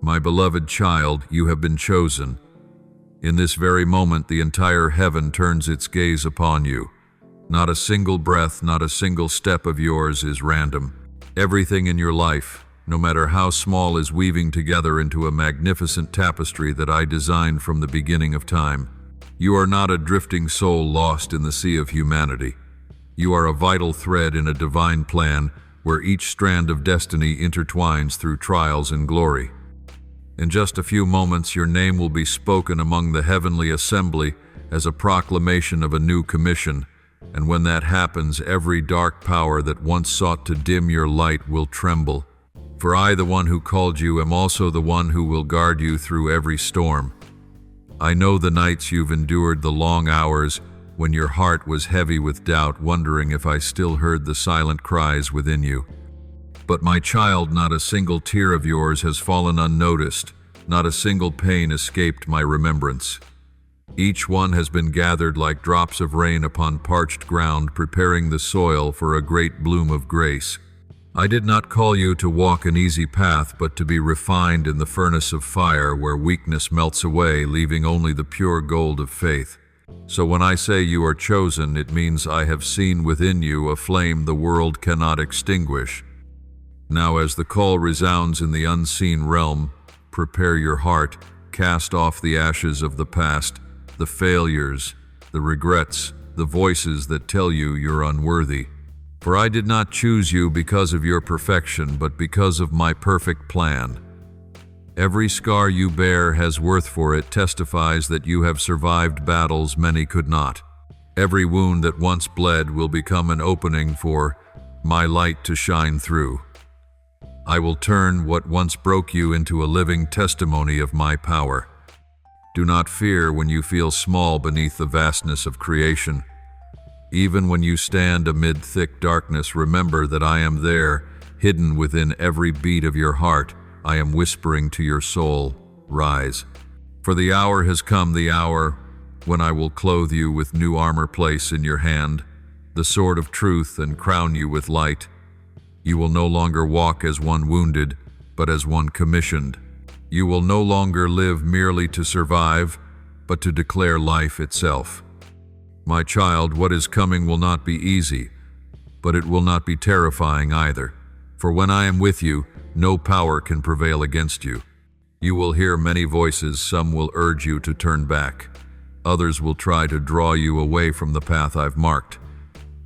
My beloved child, you have been chosen. In this very moment, the entire heaven turns its gaze upon you. Not a single breath, not a single step of yours is random. Everything in your life, no matter how small, is weaving together into a magnificent tapestry that I designed from the beginning of time. You are not a drifting soul lost in the sea of humanity. You are a vital thread in a divine plan where each strand of destiny intertwines through trials and glory. In just a few moments, your name will be spoken among the heavenly assembly as a proclamation of a new commission, and when that happens, every dark power that once sought to dim your light will tremble. For I, the one who called you, am also the one who will guard you through every storm. I know the nights you've endured, the long hours when your heart was heavy with doubt, wondering if I still heard the silent cries within you. But my child, not a single tear of yours has fallen unnoticed, not a single pain escaped my remembrance. Each one has been gathered like drops of rain upon parched ground, preparing the soil for a great bloom of grace. I did not call you to walk an easy path, but to be refined in the furnace of fire where weakness melts away, leaving only the pure gold of faith. So when I say you are chosen, it means I have seen within you a flame the world cannot extinguish. Now, as the call resounds in the unseen realm, prepare your heart, cast off the ashes of the past, the failures, the regrets, the voices that tell you you're unworthy. For I did not choose you because of your perfection, but because of my perfect plan. Every scar you bear has worth, for it testifies that you have survived battles many could not. Every wound that once bled will become an opening for my light to shine through. I will turn what once broke you into a living testimony of my power. Do not fear when you feel small beneath the vastness of creation. Even when you stand amid thick darkness, remember that I am there, hidden within every beat of your heart. I am whispering to your soul, rise. For the hour has come, the hour when I will clothe you with new armor, place in your hand the sword of truth, and crown you with light. You will no longer walk as one wounded, but as one commissioned. You will no longer live merely to survive, but to declare life itself. My child, what is coming will not be easy, but it will not be terrifying either. For when I am with you, no power can prevail against you. You will hear many voices. Some will urge you to turn back. Others will try to draw you away from the path I've marked.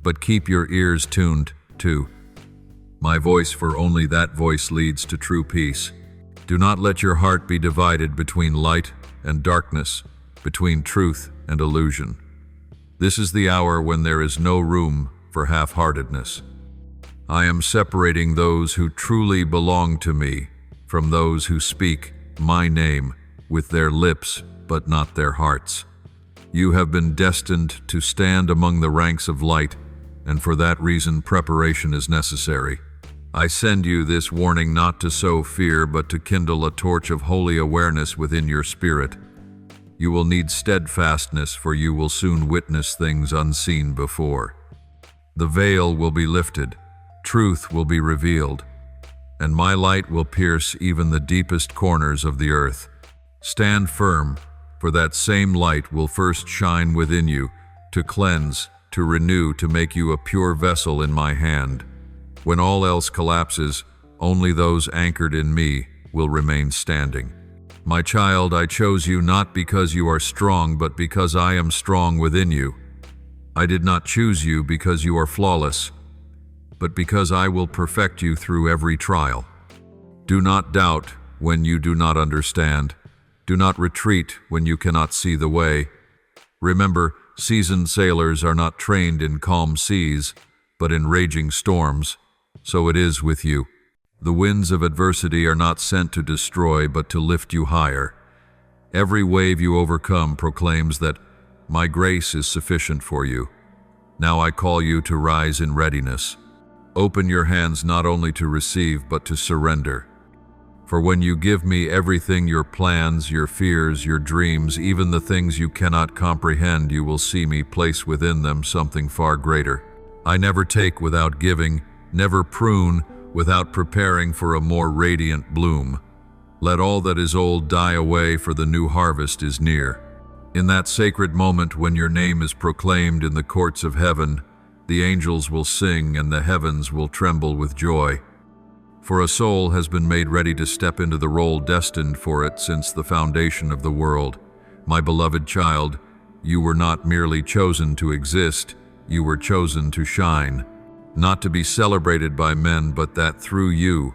But keep your ears tuned to my voice, for only that voice leads to true peace. Do not let your heart be divided between light and darkness, between truth and illusion. This is the hour when there is no room for half-heartedness. I am separating those who truly belong to me from those who speak my name with their lips but not their hearts. You have been destined to stand among the ranks of light, and for that reason preparation is necessary. I send you this warning not to sow fear, but to kindle a torch of holy awareness within your spirit. You will need steadfastness, for you will soon witness things unseen before. The veil will be lifted, truth will be revealed, and my light will pierce even the deepest corners of the earth. Stand firm, for that same light will first shine within you, to cleanse, to renew, to make you a pure vessel in my hand. When all else collapses, only those anchored in me will remain standing. My child, I chose you not because you are strong, but because I am strong within you. I did not choose you because you are flawless, but because I will perfect you through every trial. Do not doubt when you do not understand. Do not retreat when you cannot see the way. Remember, seasoned sailors are not trained in calm seas, but in raging storms. So it is with you. The winds of adversity are not sent to destroy, but to lift you higher. Every wave you overcome proclaims that my grace is sufficient for you. Now I call you to rise in readiness. Open your hands not only to receive, but to surrender. For when you give me everything, your plans, your fears, your dreams, even the things you cannot comprehend, you will see me place within them something far greater. I never take without giving, never prune without preparing for a more radiant bloom. Let all that is old die away, for the new harvest is near. In that sacred moment when your name is proclaimed in the courts of heaven, the angels will sing and the heavens will tremble with joy. For a soul has been made ready to step into the role destined for it since the foundation of the world. My beloved child, you were not merely chosen to exist, you were chosen to shine. Not to be celebrated by men, but that through you,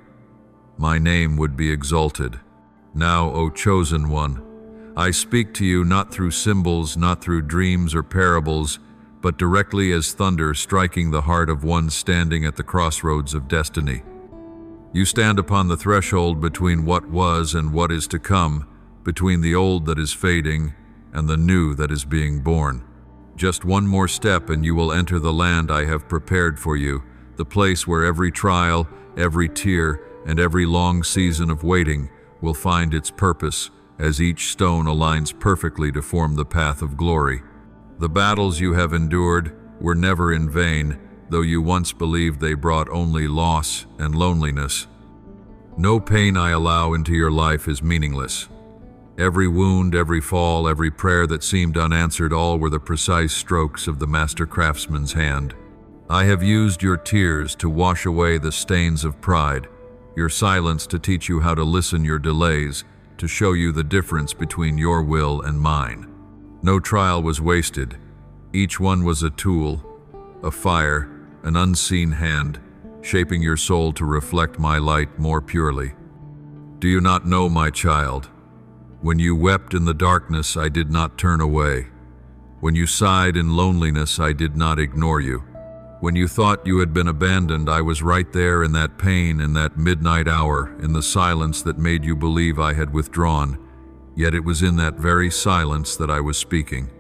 my name would be exalted. Now, O chosen one, I speak to you not through symbols, not through dreams or parables, but directly as thunder striking the heart of one standing at the crossroads of destiny. You stand upon the threshold between what was and what is to come, between the old that is fading and the new that is being born. Just one more step and you will enter the land I have prepared for you, the place where every trial, every tear, and every long season of waiting will find its purpose, as each stone aligns perfectly to form the path of glory. The battles you have endured were never in vain, though you once believed they brought only loss and loneliness. No pain I allow into your life is meaningless. Every wound, every fall, every prayer that seemed unanswered, all were the precise strokes of the master craftsman's hand. I have used your tears to wash away the stains of pride, your silence to teach you how to listen, your delays to show you the difference between your will and mine. No trial was wasted. Each one was a tool, a fire, an unseen hand, shaping your soul to reflect my light more purely. Do you not know, my child? When you wept in the darkness, I did not turn away. When you sighed in loneliness, I did not ignore you. When you thought you had been abandoned, I was right there in that pain, in that midnight hour, in the silence that made you believe I had withdrawn. Yet it was in that very silence that I was speaking.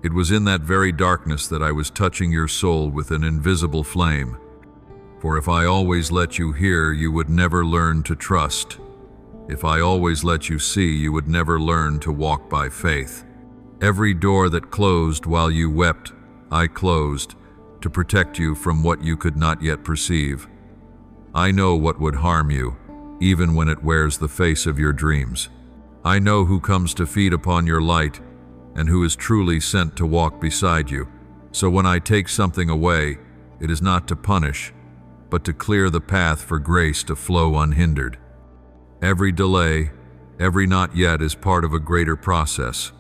It was in that very darkness that I was touching your soul with an invisible flame. For if I always let you hear, you would never learn to trust. If I always let you see, you would never learn to walk by faith. Every door that closed while you wept, I closed, to protect you from what you could not yet perceive. I know what would harm you, even when it wears the face of your dreams. I know who comes to feed upon your light, and who is truly sent to walk beside you. So when I take something away, it is not to punish, but to clear the path for grace to flow unhindered. Every delay, every not yet is part of a greater process.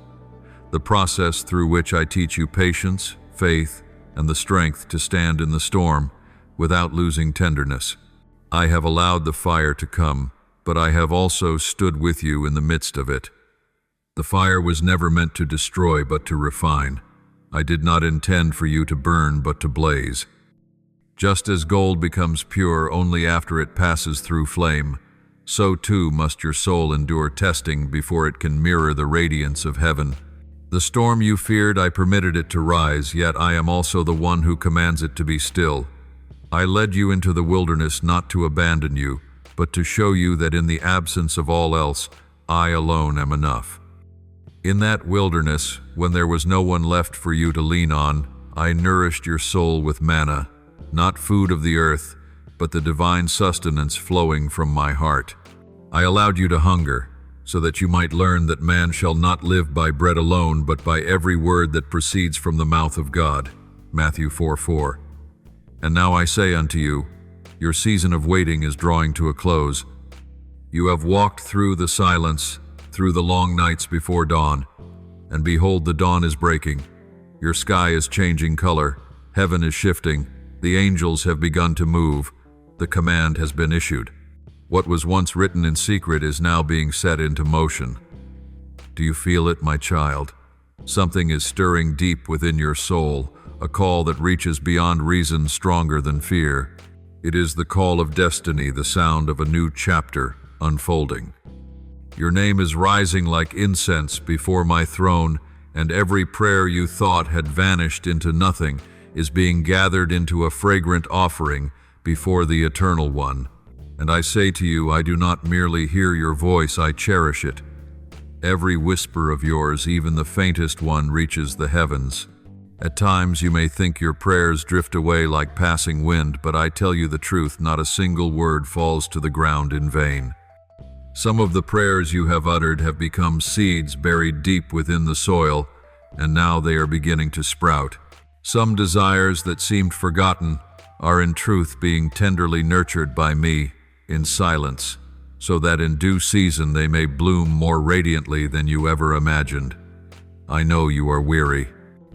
The process through which I teach you patience, faith, and the strength to stand in the storm without losing tenderness. I have allowed the fire to come, but I have also stood with you in the midst of it. The fire was never meant to destroy, but to refine. I did not intend for you to burn, but to blaze. Just as gold becomes pure only after it passes through flame, so too must your soul endure testing before it can mirror the radiance of heaven. The storm you feared, I permitted it to rise, yet I am also the one who commands it to be still. I led you into the wilderness not to abandon you, but to show you that in the absence of all else, I alone am enough. In that wilderness, when there was no one left for you to lean on, I nourished your soul with manna, not food of the earth, but the divine sustenance flowing from my heart. I allowed you to hunger, so that you might learn that man shall not live by bread alone, but by every word that proceeds from the mouth of God. Matthew 4:4. And now I say unto you, your season of waiting is drawing to a close. You have walked through the silence, through the long nights before dawn, and behold, the dawn is breaking. Your sky is changing color, heaven is shifting, the angels have begun to move, the command has been issued. What was once written in secret is now being set into motion. Do you feel it, my child? Something is stirring deep within your soul, a call that reaches beyond reason, stronger than fear. It is the call of destiny, the sound of a new chapter unfolding. Your name is rising like incense before my throne, and every prayer you thought had vanished into nothing is being gathered into a fragrant offering before the Eternal One. And I say to you, I do not merely hear your voice, I cherish it. Every whisper of yours, even the faintest one, reaches the heavens. At times you may think your prayers drift away like passing wind, but I tell you the truth, not a single word falls to the ground in vain. Some of the prayers you have uttered have become seeds buried deep within the soil, and now they are beginning to sprout. Some desires that seemed forgotten are in truth being tenderly nurtured by me in silence, so that in due season they may bloom more radiantly than you ever imagined. I know you are weary.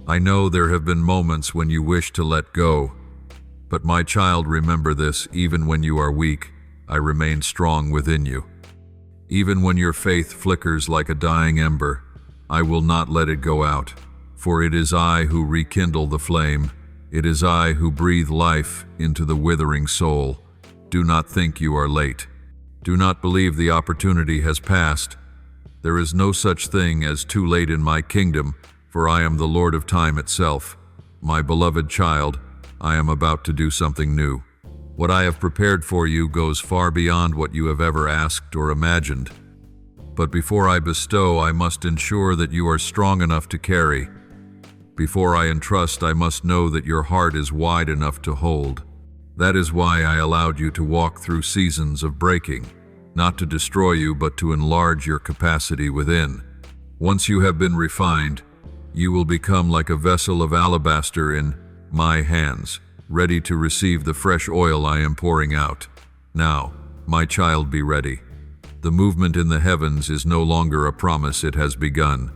I know there have been moments when you wish to let go. But my child, remember this: even when you are weak, I remain strong within you. Even when your faith flickers like a dying ember, I will not let it go out. For it is I who rekindle the flame. It is I who breathe life into the withering soul. Do not think you are late. Do not believe the opportunity has passed. There is no such thing as too late in my kingdom, for I am the Lord of time itself. My beloved child, I am about to do something new. What I have prepared for you goes far beyond what you have ever asked or imagined. But before I bestow, I must ensure that you are strong enough to carry. Before I entrust, I must know that your heart is wide enough to hold. That is why I allowed you to walk through seasons of breaking, not to destroy you, but to enlarge your capacity within. Once you have been refined, you will become like a vessel of alabaster in my hands, ready to receive the fresh oil I am pouring out. Now, my child, be ready. The movement in the heavens is no longer a promise, it has begun.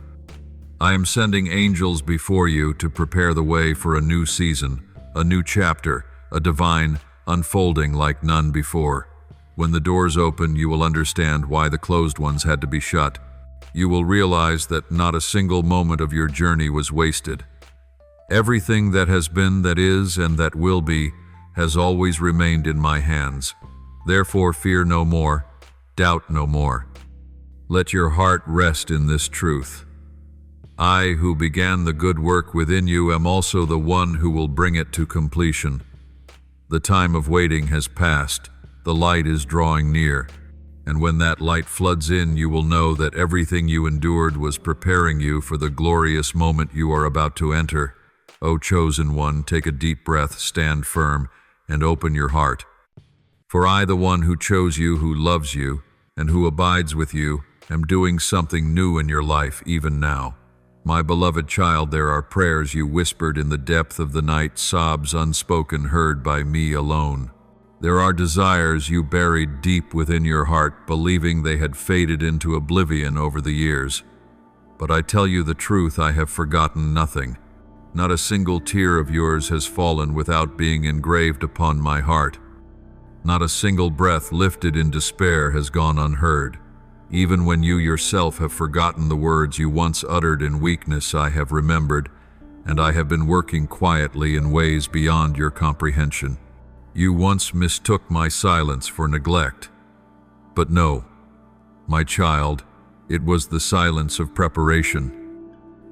I am sending angels before you to prepare the way for a new season, a new chapter, a divine unfolding like none before. When the doors open, you will understand why the closed ones had to be shut. You will realize that not a single moment of your journey was wasted. Everything that has been, that is, and that will be, has always remained in my hands. Therefore, fear no more, doubt no more. Let your heart rest in this truth. I, who began the good work within you, am also the one who will bring it to completion. The time of waiting has passed. The light is drawing near. And when that light floods in, you will know that everything you endured was preparing you for the glorious moment you are about to enter. O chosen one, take a deep breath, stand firm, and open your heart. For I, the one who chose you, who loves you, and who abides with you, am doing something new in your life even now. My beloved child, there are prayers you whispered in the depth of the night, sobs unspoken heard by me alone. There are desires you buried deep within your heart, believing they had faded into oblivion over the years. But I tell you the truth, I have forgotten nothing. Not a single tear of yours has fallen without being engraved upon my heart. Not a single breath lifted in despair has gone unheard. Even when you yourself have forgotten the words you once uttered in weakness, I have remembered, and I have been working quietly in ways beyond your comprehension. You once mistook my silence for neglect. But no, my child, it was the silence of preparation.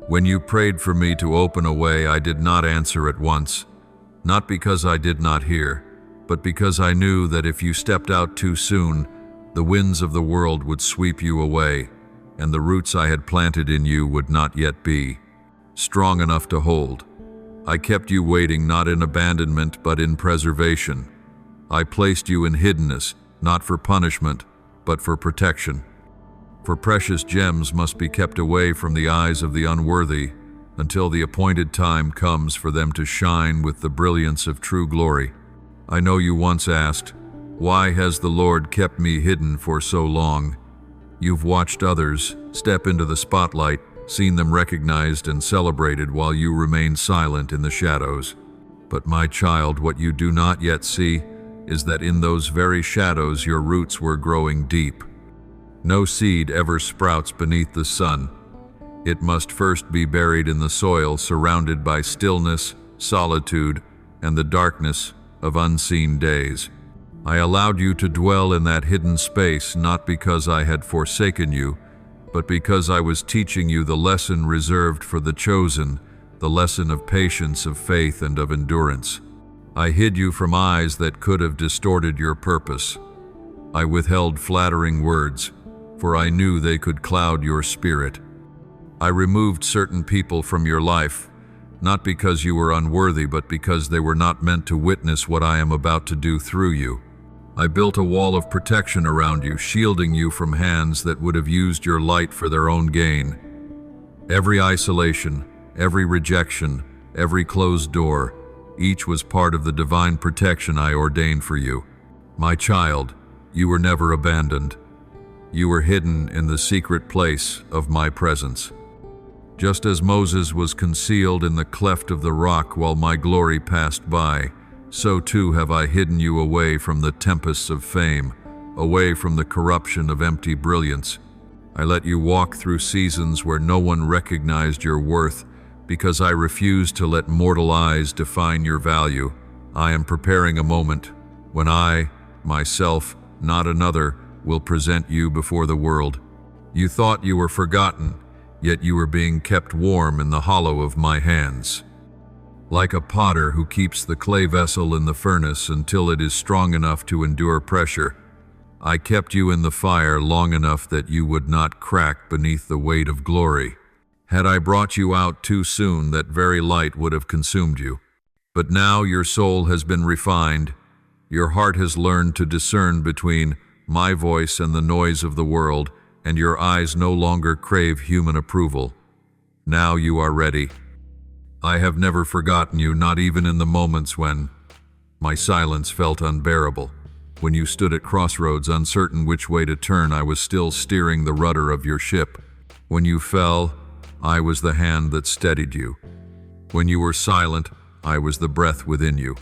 When you prayed for me to open a way, I did not answer at once, not because I did not hear, but because I knew that if you stepped out too soon, the winds of the world would sweep you away, and the roots I had planted in you would not yet be strong enough to hold. I kept you waiting, not in abandonment, but in preservation. I placed you in hiddenness, not for punishment, but for protection. For precious gems must be kept away from the eyes of the unworthy until the appointed time comes for them to shine with the brilliance of true glory. I know you once asked, why has the Lord kept me hidden for so long? You've watched others step into the spotlight, seen them recognized and celebrated while you remain silent in the shadows. But my child, what you do not yet see is that in those very shadows your roots were growing deep. No seed ever sprouts beneath the sun. It must first be buried in the soil, surrounded by stillness, solitude, and the darkness of unseen days. I allowed you to dwell in that hidden space, not because I had forsaken you, but because I was teaching you the lesson reserved for the chosen, the lesson of patience, of faith, and of endurance. I hid you from eyes that could have distorted your purpose. I withheld flattering words, for I knew they could cloud your spirit. I removed certain people from your life, not because you were unworthy, but because they were not meant to witness what I am about to do through you. I built a wall of protection around you, shielding you from hands that would have used your light for their own gain. Every isolation, every rejection, every closed door, each was part of the divine protection I ordained for you. My child, you were never abandoned. You were hidden in the secret place of my presence. Just as Moses was concealed in the cleft of the rock while my glory passed by, so too have I hidden you away from the tempests of fame, away from the corruption of empty brilliance. I let you walk through seasons where no one recognized your worth, because I refused to let mortal eyes define your value. I am preparing a moment when I, myself, not another, will present you before the world. You thought you were forgotten, yet you were being kept warm in the hollow of my hands. Like a potter who keeps the clay vessel in the furnace until it is strong enough to endure pressure, I kept you in the fire long enough that you would not crack beneath the weight of glory. Had I brought you out too soon, that very light would have consumed you. But now your soul has been refined. Your heart has learned to discern between my voice and the noise of the world, and your eyes no longer crave human approval. Now you are ready. I have never forgotten you, not even in the moments when my silence felt unbearable. When you stood at crossroads, uncertain which way to turn, I was still steering the rudder of your ship. When you fell, I was the hand that steadied you. When you were silent, I was the breath within you.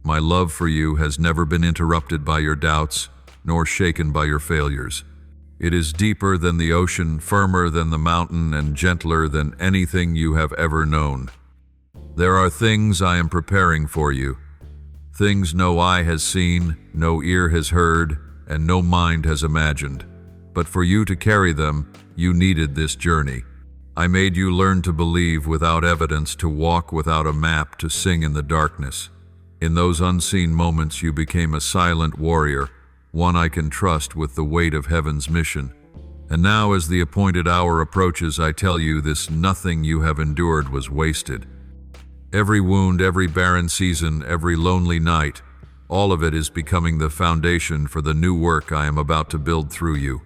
My love for you has never been interrupted by your doubts, nor shaken by your failures. It is deeper than the ocean, firmer than the mountain, and gentler than anything you have ever known. There are things I am preparing for you, things no eye has seen, no ear has heard, and no mind has imagined. But for you to carry them, you needed this journey. I made you learn to believe without evidence, to walk without a map, to sing in the darkness. In those unseen moments, you became a silent warrior, one I can trust with the weight of heaven's mission. And now, as the appointed hour approaches, I tell you this: nothing you have endured was wasted. Every wound, every barren season, every lonely night, all of it is becoming the foundation for the new work I am about to build through you.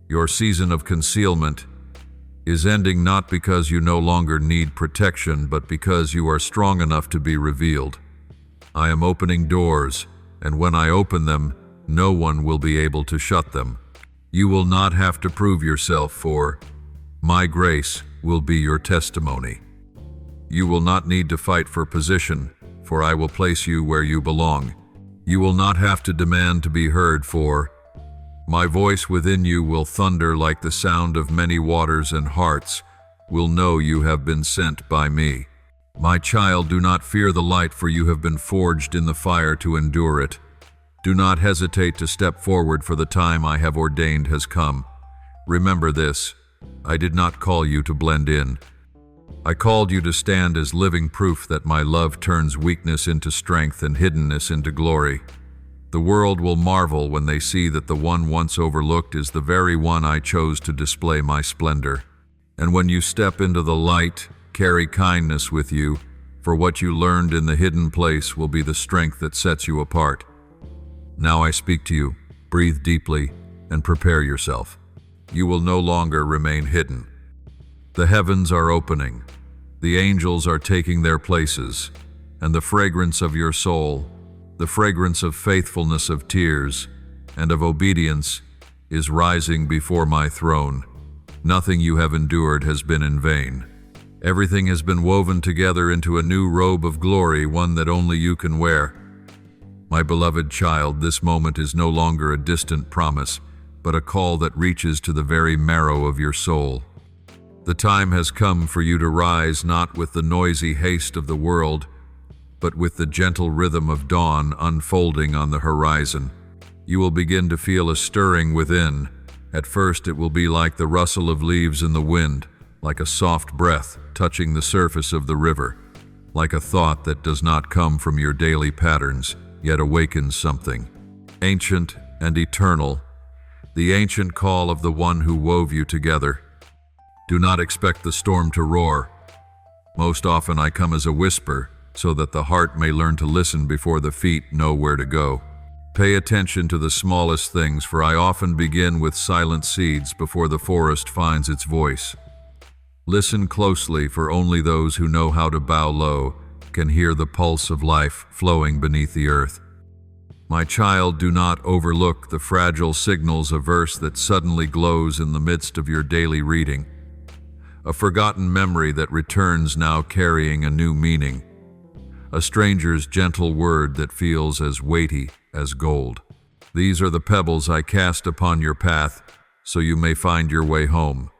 Your season of concealment is ending, not because you no longer need protection, but because you are strong enough to be revealed. I am opening doors, and when I open them, no one will be able to shut them. You will not have to prove yourself, for my grace will be your testimony. You will not need to fight for position, for I will place you where you belong. You will not have to demand to be heard, for my voice within you will thunder like the sound of many waters, and hearts will know you have been sent by me. My child, do not fear the light, for you have been forged in the fire to endure it. Do not hesitate to step forward, for the time I have ordained has come. Remember this: I did not call you to blend in. I called you to stand as living proof that my love turns weakness into strength and hiddenness into glory. The world will marvel when they see that the one once overlooked is the very one I chose to display my splendor. And when you step into the light, carry kindness with you, for what you learned in the hidden place will be the strength that sets you apart. Now I speak to you. Breathe deeply and prepare yourself. You will no longer remain hidden. The heavens are opening. The angels are taking their places, and the fragrance of your soul, the fragrance of faithfulness, of tears, and of obedience is rising before my throne. Nothing you have endured has been in vain. Everything has been woven together into a new robe of glory, one that only you can wear. My beloved child, this moment is no longer a distant promise, but a call that reaches to the very marrow of your soul. The time has come for you to rise, not with the noisy haste of the world, but with the gentle rhythm of dawn unfolding on the horizon. You will begin to feel a stirring within. At first, it will be like the rustle of leaves in the wind, like a soft breath touching the surface of the river, like a thought that does not come from your daily patterns, yet awakens something ancient and eternal, the ancient call of the one who wove you together. Do not expect the storm to roar. Most often I come as a whisper, so that the heart may learn to listen before the feet know where to go. Pay attention to the smallest things, for I often begin with silent seeds before the forest finds its voice. Listen closely, for only those who know how to bow low can hear the pulse of life flowing beneath the earth. My child, do not overlook the fragile signals, a verse that suddenly glows in the midst of your daily reading, a forgotten memory that returns now carrying a new meaning, a stranger's gentle word that feels as weighty as gold. These are the pebbles I cast upon your path, so you may find your way home.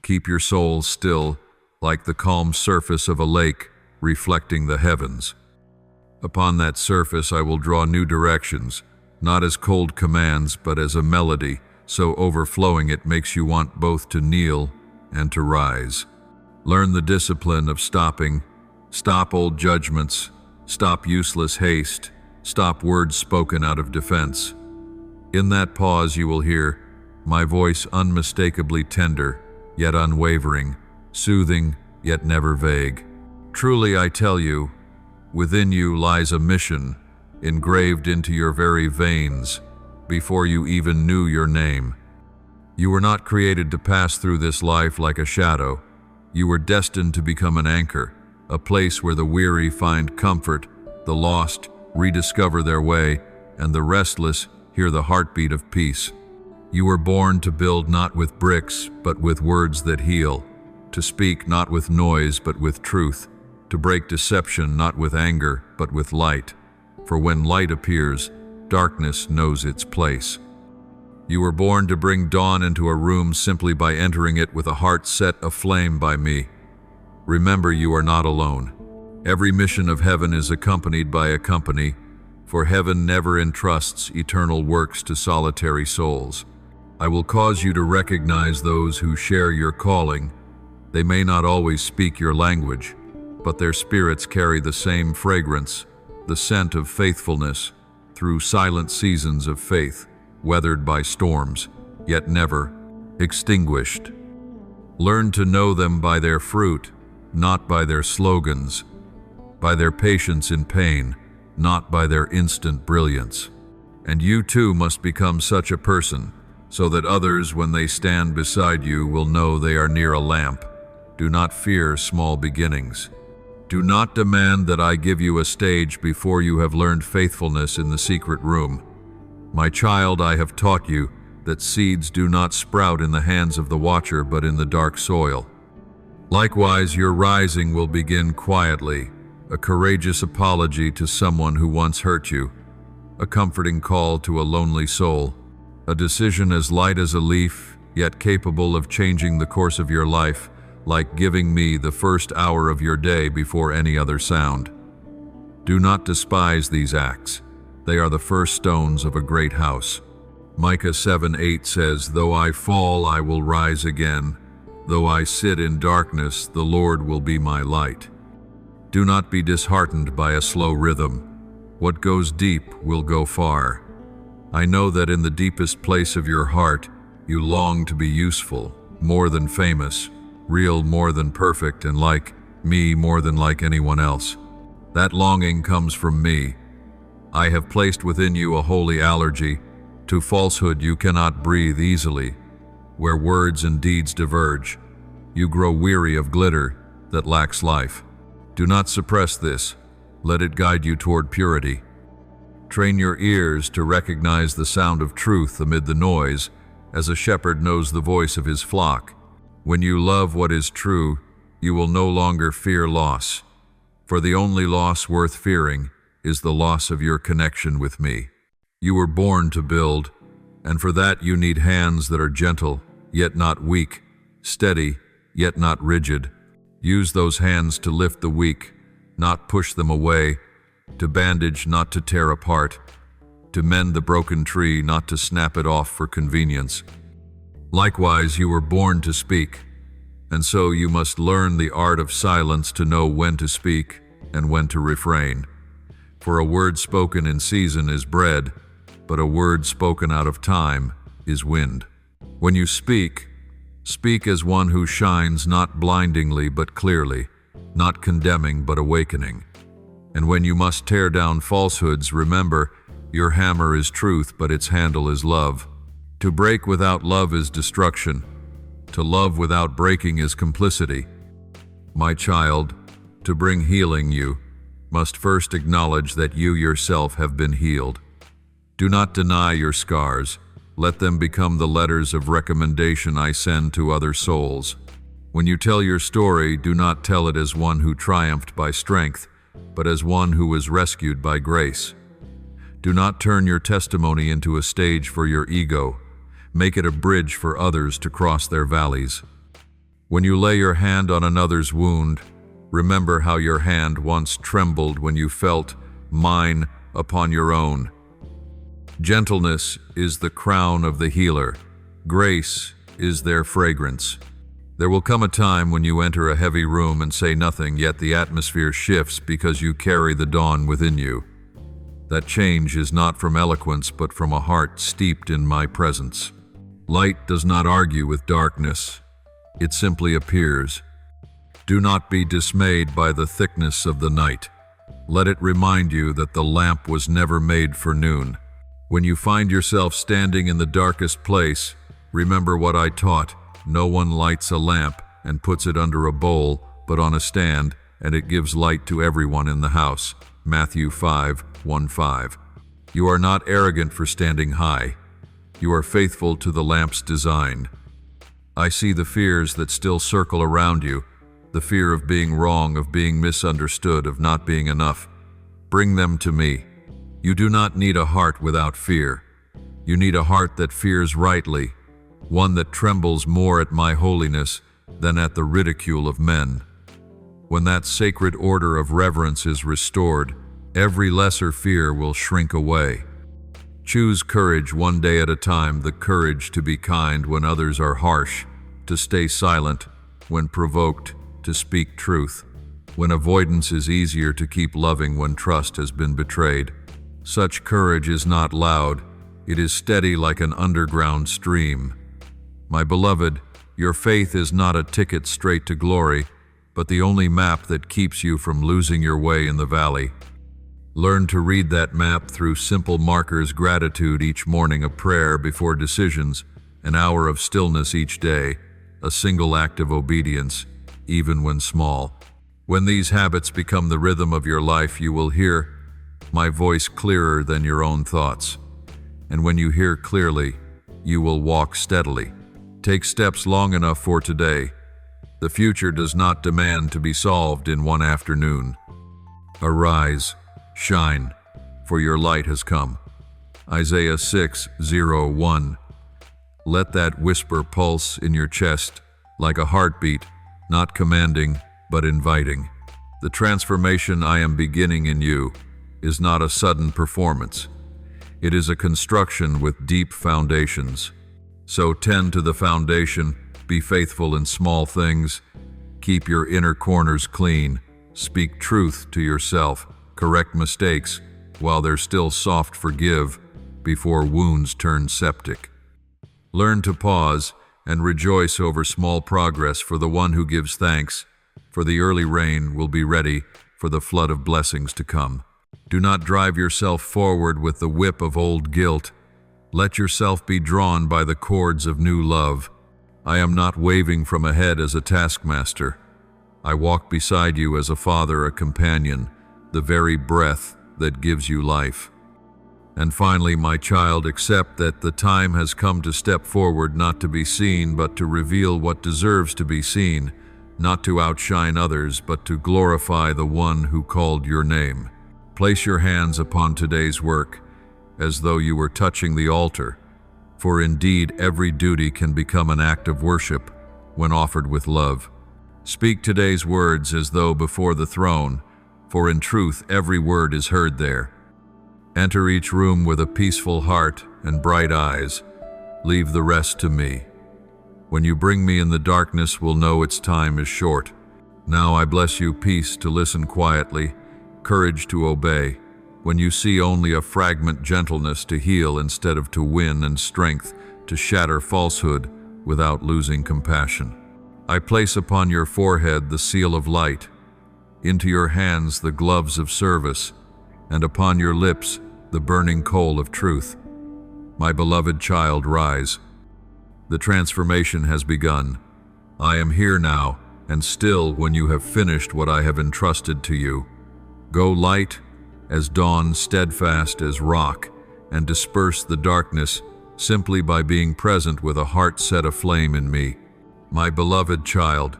Keep your soul still, like the calm surface of a lake reflecting the heavens. Upon that surface I will draw new directions, not as cold commands, but as a melody, so overflowing it makes you want both to kneel and to rise. Learn the discipline of stopping. Stop old judgments. Stop useless haste. Stop words spoken out of defense. In that pause you will hear my voice, unmistakably tender, yet unwavering, soothing, yet never vague. Truly I tell you, within you lies a mission, engraved into your very veins, before you even knew your name. You were not created to pass through this life like a shadow. You were destined to become an anchor, a place where the weary find comfort, the lost rediscover their way, and the restless hear the heartbeat of peace. You were born to build not with bricks, but with words that heal, to speak not with noise, but with truth, to break deception not with anger, but with light. For when light appears, darkness knows its place. You were born to bring dawn into a room simply by entering it with a heart set aflame by me. Remember, you are not alone. Every mission of heaven is accompanied by a company, for heaven never entrusts eternal works to solitary souls. I will cause you to recognize those who share your calling. They may not always speak your language, but their spirits carry the same fragrance, the scent of faithfulness, through silent seasons of faith, weathered by storms, yet never extinguished. Learn to know them by their fruit, not by their slogans, by their patience in pain, not by their instant brilliance. And you too must become such a person, so that others, when they stand beside you, will know they are near a lamp. Do not fear small beginnings. Do not demand that I give you a stage before you have learned faithfulness in the secret room. My child, I have taught you that seeds do not sprout in the hands of the watcher, but in the dark soil. Likewise, your rising will begin quietly, a courageous apology to someone who once hurt you, a comforting call to a lonely soul, a decision as light as a leaf, yet capable of changing the course of your life, like giving me the first hour of your day before any other sound. Do not despise these acts. They are the first stones of a great house. Micah 7:8 says, "Though I fall, I will rise again. Though I sit in darkness, the Lord will be my light." Do not be disheartened by a slow rhythm. What goes deep will go far. I know that in the deepest place of your heart, you long to be useful, more than famous, real more than perfect, and like me more than like anyone else. That longing comes from me. I have placed within you a holy allergy. To falsehood you cannot breathe easily. Where words and deeds diverge, you grow weary of glitter that lacks life. Do not suppress this. Let it guide you toward purity. Train your ears to recognize the sound of truth amid the noise, as a shepherd knows the voice of his flock. When you love what is true, you will no longer fear loss. For the only loss worth fearing is the loss of your connection with me. You were born to build, and for that you need hands that are gentle, yet not weak, steady, yet not rigid. Use those hands to lift the weak, not push them away, to bandage, not to tear apart, to mend the broken tree, not to snap it off for convenience. Likewise, you were born to speak, and so you must learn the art of silence to know when to speak and when to refrain. For a word spoken in season is bread, but a word spoken out of time is wind. When you speak, speak as one who shines not blindingly but clearly, not condemning but awakening. And when you must tear down falsehoods, remember, Your hammer is truth, but its handle is love. To break without love is destruction. To love without breaking is complicity. My child, to bring healing you must first acknowledge that you yourself have been healed. Do not deny your scars. Let them become the letters of recommendation I send to other souls. When you tell your story, do not tell it as one who triumphed by strength, but as one who was rescued by grace. Do not turn your testimony into a stage for your ego. Make it a bridge for others to cross their valleys. When you lay your hand on another's wound, remember how your hand once trembled when you felt mine upon your own. Gentleness is the crown of the healer. Grace is their fragrance. There will come a time when you enter a heavy room and say nothing, yet the atmosphere shifts because you carry the dawn within you. That change is not from eloquence, but from a heart steeped in my presence. Light does not argue with darkness. It simply appears. Do not be dismayed by the thickness of the night. Let it remind you that the lamp was never made for noon. When you find yourself standing in the darkest place, remember what I taught. No one lights a lamp and puts it under a bowl, but on a stand, and it gives light to everyone in the house. Matthew 5:1-5. You are not arrogant for standing high. You are faithful to the lamp's design. I see the fears that still circle around you, the fear of being wrong, of being misunderstood, of not being enough. Bring them to me. You do not need a heart without fear. You need a heart that fears rightly, one that trembles more at my holiness than at the ridicule of men. When that sacred order of reverence is restored, every lesser fear will shrink away. Choose courage one day at a time, the courage to be kind when others are harsh, to stay silent when provoked, to speak truth. When avoidance is easier, to keep loving when trust has been betrayed. Such courage is not loud, it is steady like an underground stream. My beloved, your faith is not a ticket straight to glory, but the only map that keeps you from losing your way in the valley. Learn to read that map through simple markers: gratitude each morning, a prayer before decisions, an hour of stillness each day, a single act of obedience, even when small. When these habits become the rhythm of your life, you will hear my voice clearer than your own thoughts. And when you hear clearly, you will walk steadily. Take steps long enough for today. The future does not demand to be solved in one afternoon. Arise, shine, for your light has come. Isaiah 6:01. Let that whisper pulse in your chest like a heartbeat, not commanding, but inviting. The transformation I am beginning in you is not a sudden performance. It is a construction with deep foundations. So tend to the foundation, be faithful in small things, keep your inner corners clean, speak truth to yourself, correct mistakes while they're still soft, forgive before wounds turn septic. Learn to pause and rejoice over small progress, for the one who gives thanks, for the early rain will be ready for the flood of blessings to come. Do not drive yourself forward with the whip of old guilt. Let yourself be drawn by the cords of new love. I am not waving from ahead as a taskmaster. I walk beside you as a father, a companion, the very breath that gives you life. And finally, my child, accept that the time has come to step forward, not to be seen, but to reveal what deserves to be seen, not to outshine others, but to glorify the one who called your name. Place your hands upon today's work, as though you were touching the altar, for indeed every duty can become an act of worship when offered with love. Speak today's words as though before the throne, for in truth every word is heard there. Enter each room with a peaceful heart and bright eyes. Leave the rest to me. When you bring me in the darkness, will know its time is short. Now I bless you peace to listen quietly, courage to obey. When you see only a fragment, gentleness to heal instead of to win, and strength to shatter falsehood without losing compassion. I place upon your forehead the seal of light, into your hands the gloves of service, and upon your lips the burning coal of truth. My beloved child, rise. The transformation has begun. I am here now, and still, when you have finished what I have entrusted to you, go light as dawn, steadfast as rock, and disperse the darkness simply by being present with a heart set aflame in me. My beloved child,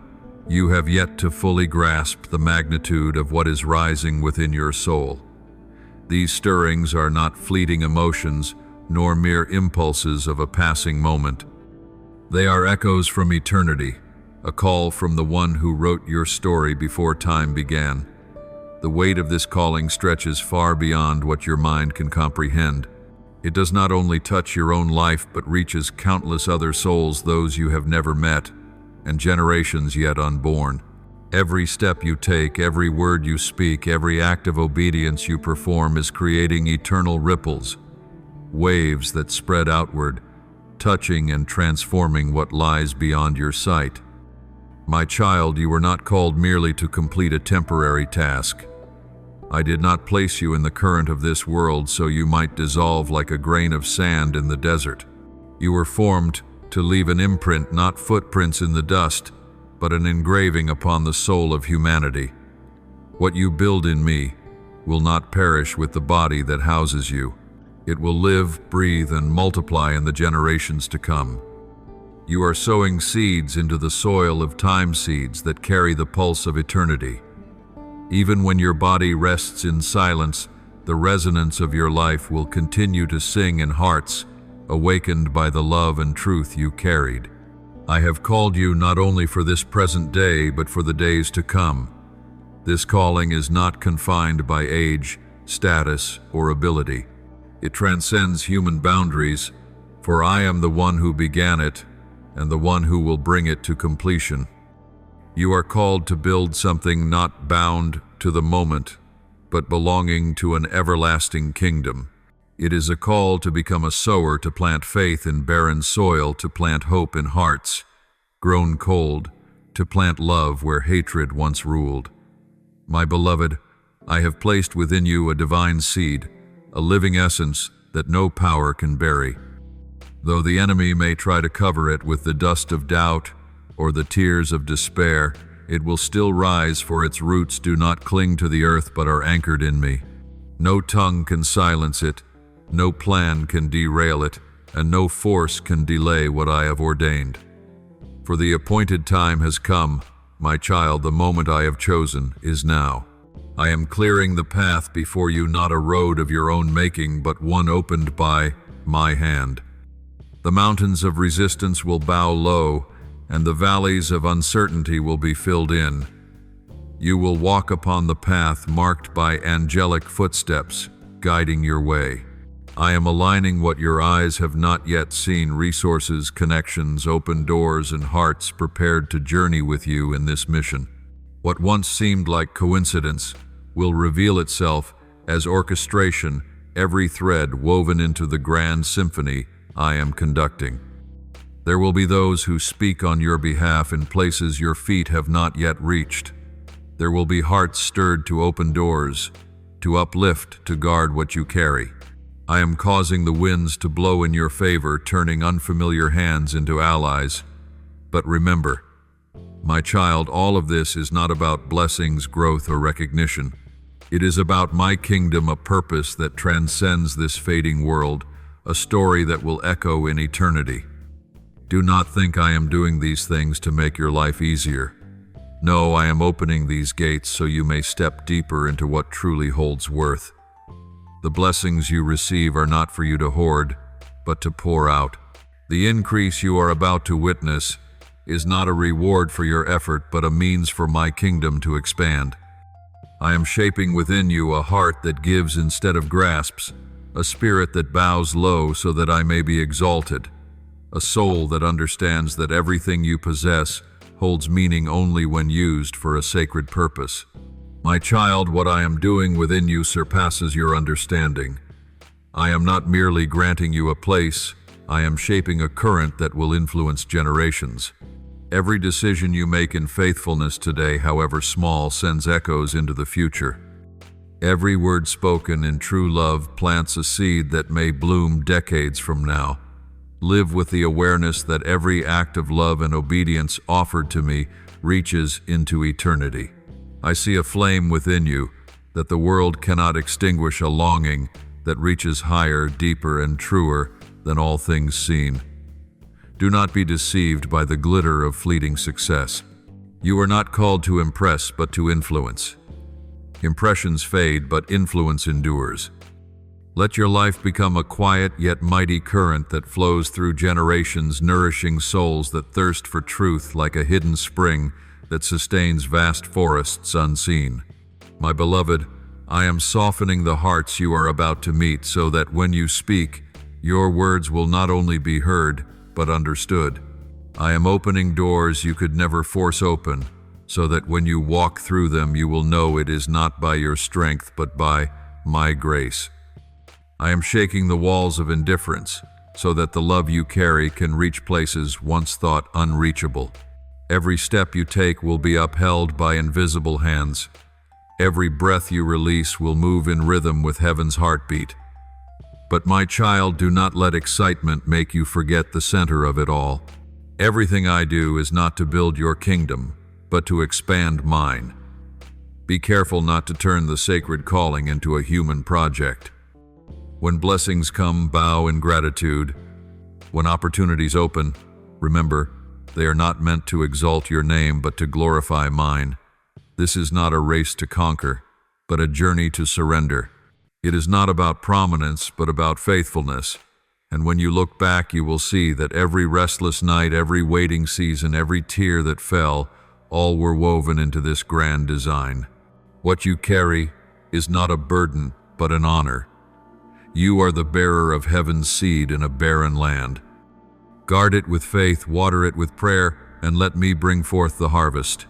you have yet to fully grasp the magnitude of what is rising within your soul. These stirrings are not fleeting emotions, nor mere impulses of a passing moment. They are echoes from eternity, a call from the one who wrote your story before time began. The weight of this calling stretches far beyond what your mind can comprehend. It does not only touch your own life, but reaches countless other souls, those you have never met, and generations yet unborn. Every step you take, every word you speak, every act of obedience you perform is creating eternal ripples, waves that spread outward, touching and transforming what lies beyond your sight. My child, you were not called merely to complete a temporary task. I did not place you in the current of this world so you might dissolve like a grain of sand in the desert. You were formed to leave an imprint, not footprints in the dust, but an engraving upon the soul of humanity. What you build in me will not perish with the body that houses you. It will live, breathe, and multiply in the generations to come. You are sowing seeds into the soil of time, seeds that carry the pulse of eternity. Even when your body rests in silence, the resonance of your life will continue to sing in hearts awakened by the love and truth you carried. I have called you not only for this present day, but for the days to come. This calling is not confined by age, status, or ability. It transcends human boundaries, for I am the one who began it and the one who will bring it to completion. You are called to build something not bound to the moment, but belonging to an everlasting kingdom. It is a call to become a sower, to plant faith in barren soil, to plant hope in hearts grown cold, to plant love where hatred once ruled. My beloved, I have placed within you a divine seed, a living essence that no power can bury. Though the enemy may try to cover it with the dust of doubt or the tears of despair, it will still rise, for its roots do not cling to the earth but are anchored in me. No tongue can silence it, no plan can derail it, and no force can delay what I have ordained. For the appointed time has come, my child, the moment I have chosen is now. I am clearing the path before you, not a road of your own making, but one opened by my hand. The mountains of resistance will bow low, and the valleys of uncertainty will be filled in. You will walk upon the path marked by angelic footsteps, guiding your way. I am aligning what your eyes have not yet seen, resources, connections, open doors, and hearts prepared to journey with you in this mission. What once seemed like coincidence will reveal itself as orchestration, every thread woven into the grand symphony I am conducting. There will be those who speak on your behalf in places your feet have not yet reached. There will be hearts stirred to open doors, to uplift, to guard what you carry. I am causing the winds to blow in your favor, turning unfamiliar hands into allies. But remember, my child, all of this is not about blessings, growth, or recognition. It is about my kingdom, a purpose that transcends this fading world, a story that will echo in eternity. Do not think I am doing these things to make your life easier. No, I am opening these gates so you may step deeper into what truly holds worth. The blessings you receive are not for you to hoard, but to pour out. The increase you are about to witness is not a reward for your effort, but a means for my kingdom to expand. I am shaping within you a heart that gives instead of grasps, a spirit that bows low so that I may be exalted, a soul that understands that everything you possess holds meaning only when used for a sacred purpose. My child, what I am doing within you surpasses your understanding. I am not merely granting you a place, I am shaping a current that will influence generations. Every decision you make in faithfulness today, however small, sends echoes into the future. Every word spoken in true love plants a seed that may bloom decades from now. Live with the awareness that every act of love and obedience offered to me reaches into eternity. I see a flame within you that the world cannot extinguish, a longing that reaches higher, deeper, and truer than all things seen. Do not be deceived by the glitter of fleeting success. You are not called to impress, but to influence. Impressions fade, but influence endures. Let your life become a quiet yet mighty current that flows through generations, nourishing souls that thirst for truth like a hidden spring that sustains vast forests unseen. My beloved, I am softening the hearts you are about to meet so that when you speak, your words will not only be heard, but understood. I am opening doors you could never force open, so that when you walk through them, you will know it is not by your strength, but by my grace. I am shaking the walls of indifference, so that the love you carry can reach places once thought unreachable. Every step you take will be upheld by invisible hands. Every breath you release will move in rhythm with heaven's heartbeat. But my child, do not let excitement make you forget the center of it all. Everything I do is not to build your kingdom, but to expand mine. Be careful not to turn the sacred calling into a human project. When blessings come, bow in gratitude. When opportunities open, remember, they are not meant to exalt your name, but to glorify mine. This is not a race to conquer, but a journey to surrender. It is not about prominence, but about faithfulness. And when you look back, you will see that every restless night, every waiting season, every tear that fell, all were woven into this grand design. What you carry is not a burden, but an honor. You are the bearer of heaven's seed in a barren land. Guard it with faith, water it with prayer, and let me bring forth the harvest.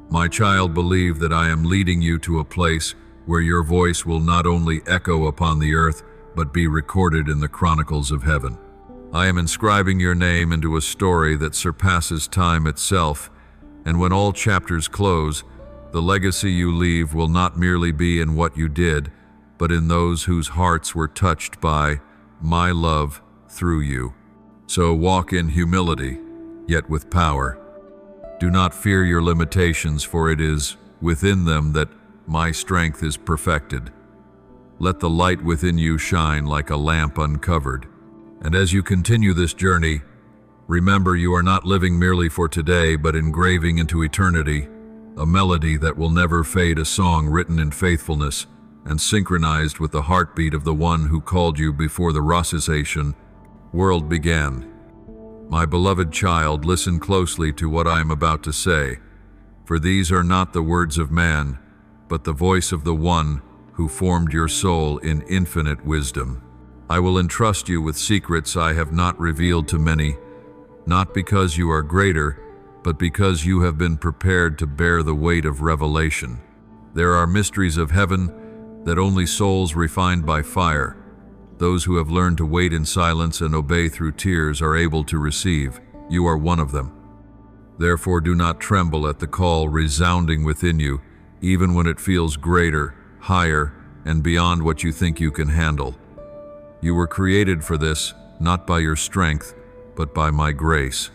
My child, believe that I am leading you to a place where your voice will not only echo upon the earth, but be recorded in the chronicles of heaven. I am inscribing your name into a story that surpasses time itself, and when all chapters close, the legacy you leave will not merely be in what you did, but in those whose hearts were touched by my love through you. So walk in humility, yet with power. Do not fear your limitations, for it is within them that my strength is perfected. Let the light within you shine like a lamp uncovered. And as you continue this journey, remember you are not living merely for today, but engraving into eternity a melody that will never fade, a song written in faithfulness and synchronized with the heartbeat of the one who called you before the Rossization world began. My beloved child, listen closely to what I am about to say, for these are not the words of man, but the voice of the one who formed your soul in infinite wisdom. I will entrust you with secrets I have not revealed to many, not because you are greater, but because you have been prepared to bear the weight of revelation. There are mysteries of heaven that only souls refined by fire, those who have learned to wait in silence and obey through tears, are able to receive. You are one of them. Therefore, do not tremble at the call resounding within you, even when it feels greater, higher, and beyond what you think you can handle. You were created for this, not by your strength, but by my grace.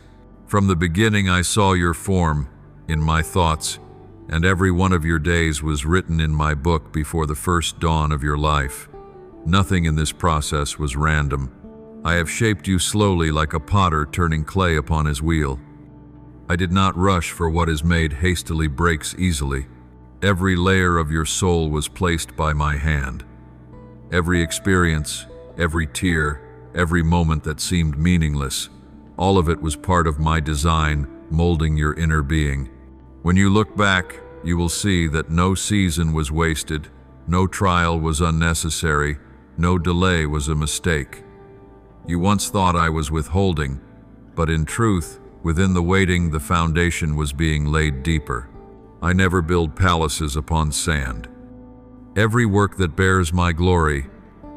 From the beginning I saw your form in my thoughts, and every one of your days was written in my book before the first dawn of your life. Nothing in this process was random. I have shaped you slowly like a potter turning clay upon his wheel. I did not rush, for what is made hastily breaks easily. Every layer of your soul was placed by my hand. Every experience, every tear, every moment that seemed meaningless, all of it was part of my design, molding your inner being. When you look back, you will see that no season was wasted, no trial was unnecessary, no delay was a mistake. You once thought I was withholding, but in truth, within the waiting, the foundation was being laid deeper. I never build palaces upon sand. Every work that bears my glory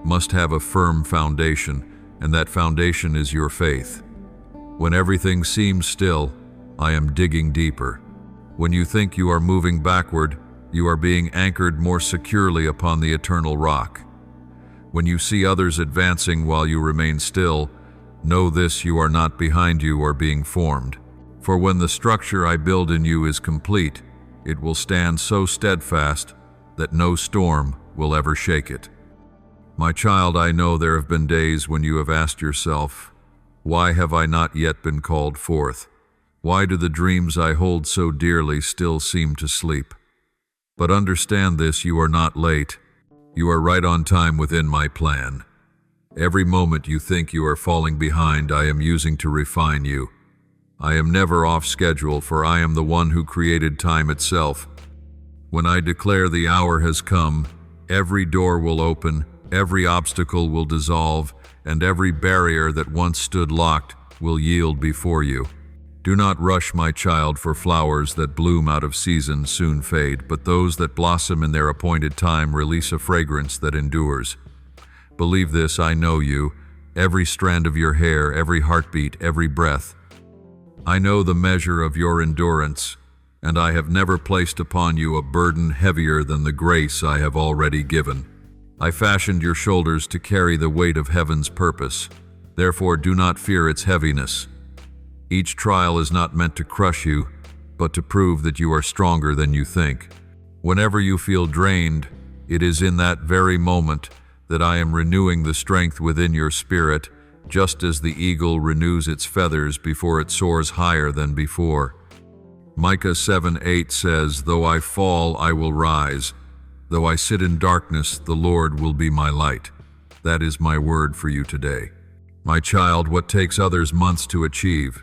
must have a firm foundation, and that foundation is your faith. When everything seems still, I am digging deeper. When you think you are moving backward, You are being anchored more securely upon the eternal rock. When you see others advancing while you remain still, know this: you are not behind you or being formed. For when the structure I build in you is complete, it will stand so steadfast that no storm will ever shake it. My child, I know there have been days when you have asked yourself, why have I not yet been called forth? Why do the dreams I hold so dearly still seem to sleep? But understand this: you are not late. You are right on time within my plan. Every moment you think you are falling behind, I am using to refine you. I am never off schedule, for I am the one who created time itself. When I declare the hour has come, every door will open, every obstacle will dissolve, and every barrier that once stood locked will yield before you. Do not rush, my child, for flowers that bloom out of season soon fade, but those that blossom in their appointed time release a fragrance that endures. Believe this: I know you, every strand of your hair, every heartbeat, every breath. I know the measure of your endurance, and I have never placed upon you a burden heavier than the grace I have already given. I fashioned your shoulders to carry the weight of heaven's purpose. Therefore, do not fear its heaviness. Each trial is not meant to crush you, but to prove that you are stronger than you think. Whenever you feel drained, it is in that very moment that I am renewing the strength within your spirit, just as the eagle renews its feathers before it soars higher than before. Micah 7:8 says, "Though I fall, I will rise. Though I sit in darkness, the Lord will be my light." That is my word for you today. My child, what takes others months to achieve,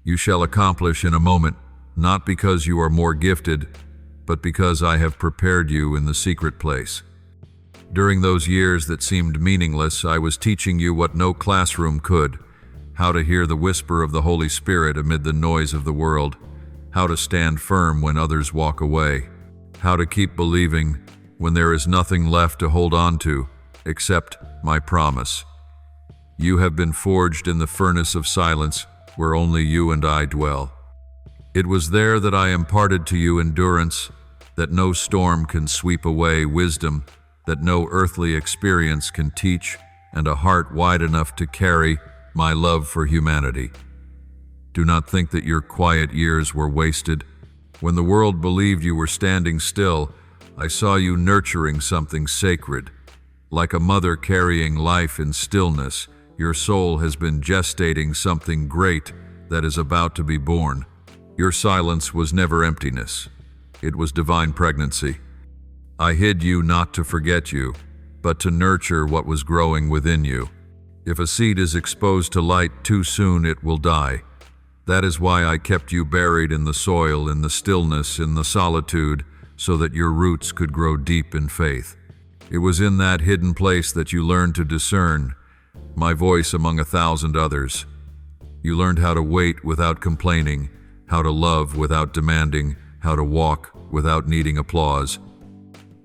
you shall accomplish in a moment, not because you are more gifted, but because I have prepared you in the secret place. During those years that seemed meaningless, I was teaching you what no classroom could: how to hear the whisper of the Holy Spirit amid the noise of the world, how to stand firm when others walk away, how to keep believing when there is nothing left to hold on to except my promise. You have been forged in the furnace of silence, where only you and I dwell. It was there that I imparted to you endurance that no storm can sweep away, wisdom that no earthly experience can teach, and a heart wide enough to carry my love for humanity. Do not think that your quiet years were wasted. When the world believed you were standing still, I saw you nurturing something sacred. Like a mother carrying life in stillness, your soul has been gestating something great that is about to be born. Your silence was never emptiness. It was divine pregnancy. I hid you not to forget you, but to nurture what was growing within you. If a seed is exposed to light too soon, it will die. That is why I kept you buried in the soil, in the stillness, in the solitude, so that your roots could grow deep in faith. It was in that hidden place that you learned to discern my voice among 1,000 others. You learned how to wait without complaining, how to love without demanding, how to walk without needing applause.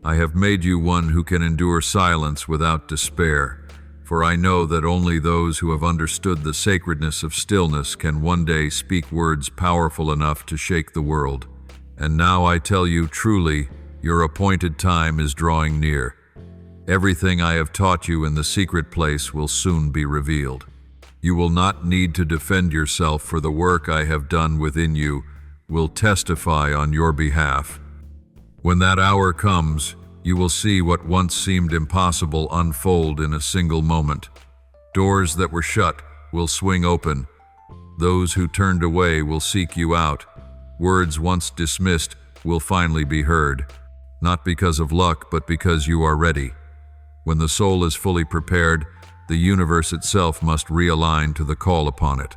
I have made you one who can endure silence without despair, for I know that only those who have understood the sacredness of stillness can one day speak words powerful enough to shake the world. And now I tell you truly, your appointed time is drawing near. Everything I have taught you in the secret place will soon be revealed. You will not need to defend yourself, for the work I have done within you will testify on your behalf. When that hour comes, you will see what once seemed impossible unfold in a single moment. Doors that were shut will swing open. Those who turned away will seek you out. Words once dismissed will finally be heard, not because of luck, but because you are ready. When the soul is fully prepared, the universe itself must realign to the call upon it.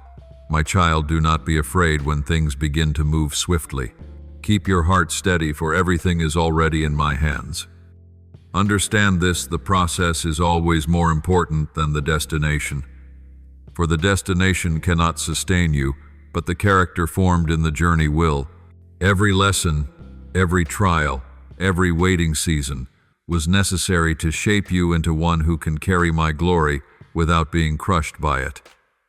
My child, do not be afraid when things begin to move swiftly. Keep your heart steady, for everything is already in my hands. Understand this: the process is always more important than the destination. For the destination cannot sustain you, but the character formed in the journey will. Every lesson, every trial, every waiting season was necessary to shape you into one who can carry my glory without being crushed by it.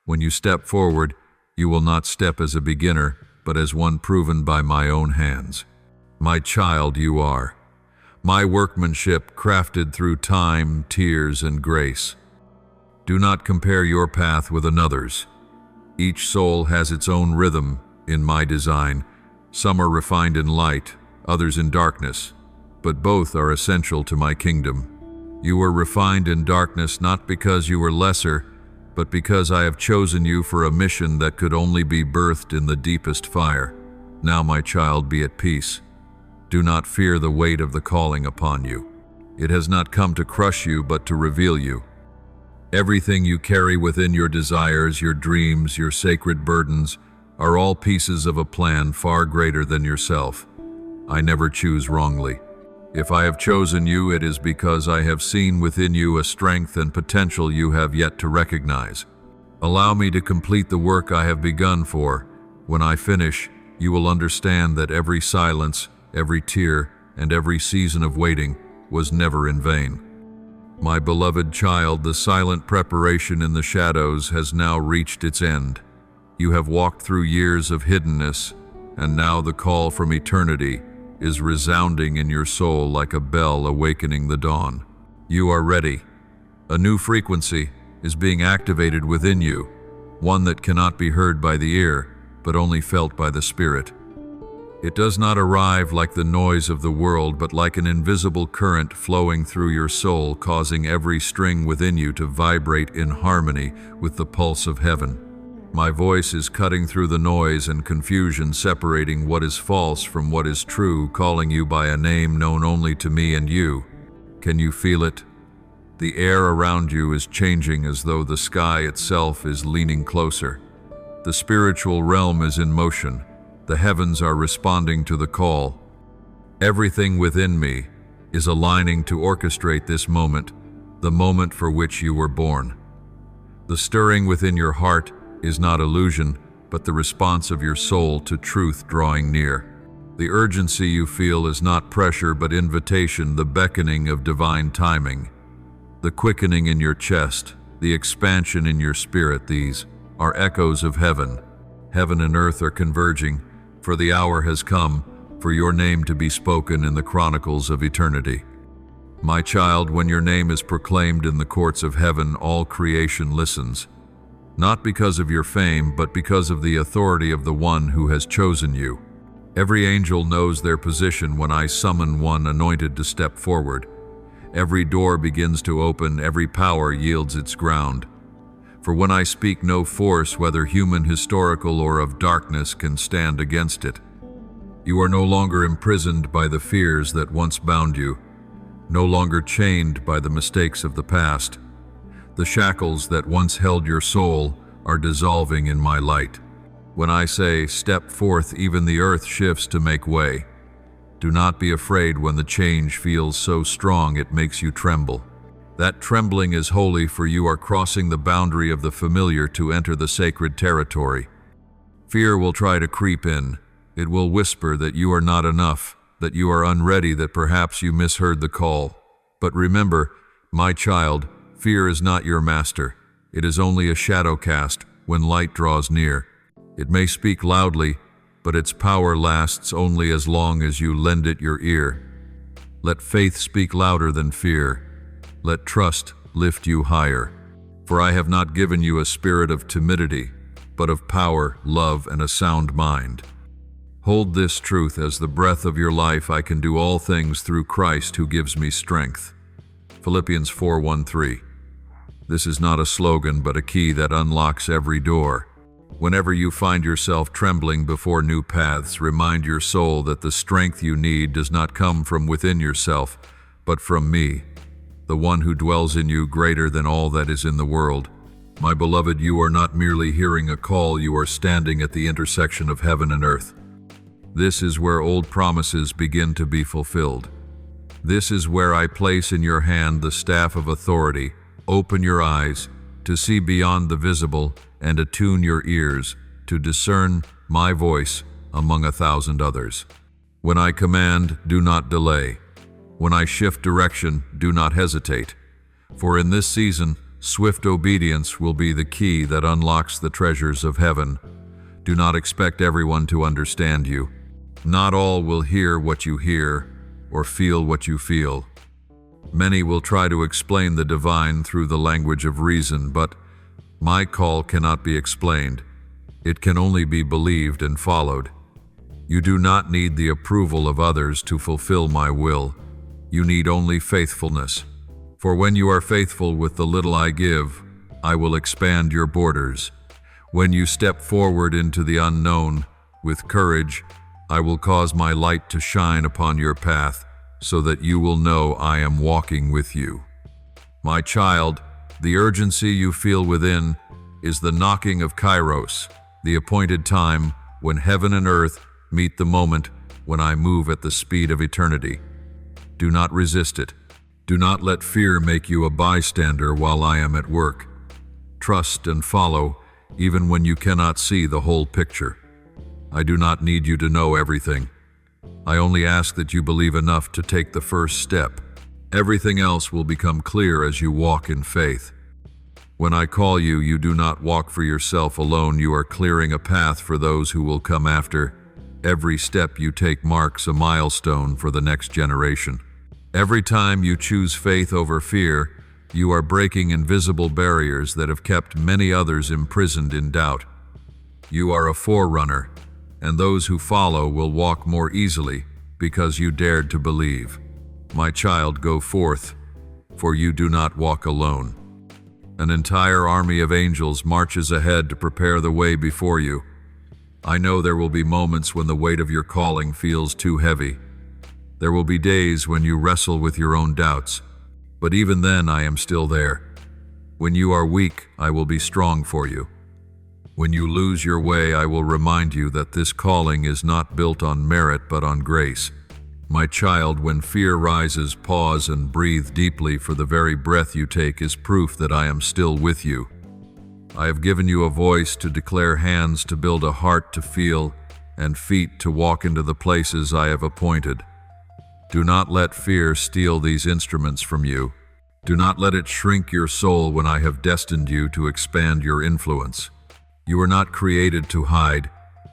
When you step forward, you will not step as a beginner, but as one proven by my own hands. My child you are, my workmanship crafted through time, tears, and grace. Do not compare your path with another's. Each soul has its own rhythm in my design. Some are refined in light, others in darkness, but both are essential to my kingdom. You were refined in darkness not because you were lesser, but because I have chosen you for a mission that could only be birthed in the deepest fire. Now, my child, be at peace. Do not fear the weight of the calling upon you. It has not come to crush you, but to reveal you. Everything you carry within your desires, your dreams, your sacred burdens, are all pieces of a plan far greater than yourself. I never choose wrongly. If I have chosen you, it is because I have seen within you a strength and potential you have yet to recognize. Allow me to complete the work I have begun, for when I finish, you will understand that every silence, every tear, and every season of waiting was never in vain. My beloved child, the silent preparation in the shadows has now reached its end. You have walked through years of hiddenness, and now the call from eternity is resounding in your soul like a bell awakening the dawn. You are ready. A new frequency is being activated within you, one that cannot be heard by the ear, but only felt by the Spirit. It does not arrive like the noise of the world, but like an invisible current flowing through your soul, causing every string within you to vibrate in harmony with the pulse of heaven. My voice is cutting through the noise and confusion, separating what is false from what is true, calling you by a name known only to me and you. Can you feel it? The air around you is changing as though the sky itself is leaning closer. The spiritual realm is in motion. The heavens are responding to the call. Everything within me is aligning to orchestrate this moment, the moment for which you were born. The stirring within your heart is not illusion, but the response of your soul to truth drawing near. The urgency you feel is not pressure, but invitation, the beckoning of divine timing. The quickening in your chest, the expansion in your spirit, these are echoes of heaven. Heaven and earth are converging, for the hour has come for your name to be spoken in the chronicles of eternity. My child, when your name is proclaimed in the courts of heaven, all creation listens. Not because of your fame, but because of the authority of the one who has chosen you. Every angel knows their position when I summon one anointed to step forward. Every door begins to open, every power yields its ground. For when I speak, no force, whether human, historical, or of darkness, can stand against it. You are no longer imprisoned by the fears that once bound you, no longer chained by the mistakes of the past. The shackles that once held your soul are dissolving in my light. When I say, step forth, even the earth shifts to make way. Do not be afraid when the change feels so strong it makes you tremble. That trembling is holy, for you are crossing the boundary of the familiar to enter the sacred territory. Fear will try to creep in. It will whisper that you are not enough, that you are unready, that perhaps you misheard the call. But remember, my child, fear is not your master. It is only a shadow cast when light draws near. It may speak loudly, but its power lasts only as long as you lend it your ear. Let faith speak louder than fear. Let trust lift you higher. For I have not given you a spirit of timidity, but of power, love, and a sound mind. Hold this truth as the breath of your life. I can do all things through Christ who gives me strength. Philippians 4:1-3. This is not a slogan, but a key that unlocks every door. Whenever you find yourself trembling before new paths, remind your soul that the strength you need does not come from within yourself, but from me, the one who dwells in you, greater than all that is in the world. My beloved, you are not merely hearing a call, you are standing at the intersection of heaven and earth. This is where old promises begin to be fulfilled. This is where I place in your hand the staff of authority. Open your eyes to see beyond the visible and attune your ears to discern my voice among 1,000 others. When I command, do not delay. When I shift direction, do not hesitate. For in this season, swift obedience will be the key that unlocks the treasures of heaven. Do not expect everyone to understand you. Not all will hear what you hear or feel what you feel. Many will try to explain the divine through the language of reason, but my call cannot be explained. It can only be believed and followed. You do not need the approval of others to fulfill my will. You need only faithfulness. For when you are faithful with the little I give, I will expand your borders. When you step forward into the unknown with courage, I will cause my light to shine upon your path so that you will know I am walking with you. My child, the urgency you feel within is the knocking of Kairos, the appointed time when heaven and earth meet the moment when I move at the speed of eternity. Do not resist it. Do not let fear make you a bystander while I am at work. Trust and follow even when you cannot see the whole picture. I do not need you to know everything. I only ask that you believe enough to take the first step. Everything else will become clear as you walk in faith. When I call you, you do not walk for yourself alone. You are clearing a path for those who will come after. Every step you take marks a milestone for the next generation. Every time you choose faith over fear, you are breaking invisible barriers that have kept many others imprisoned in doubt. You are a forerunner, and those who follow will walk more easily because you dared to believe. My child, go forth, for you do not walk alone. An entire army of angels marches ahead to prepare the way before you. I know there will be moments when the weight of your calling feels too heavy. There will be days when you wrestle with your own doubts, but even then I am still there. When you are weak, I will be strong for you. When you lose your way, I will remind you that this calling is not built on merit but on grace. My child, when fear rises, pause and breathe deeply, for the very breath you take is proof that I am still with you. I have given you a voice to declare, hands to build, a heart to feel, and feet to walk into the places I have appointed. Do not let fear steal these instruments from you. Do not let it shrink your soul when I have destined you to expand your influence. You were not created to hide.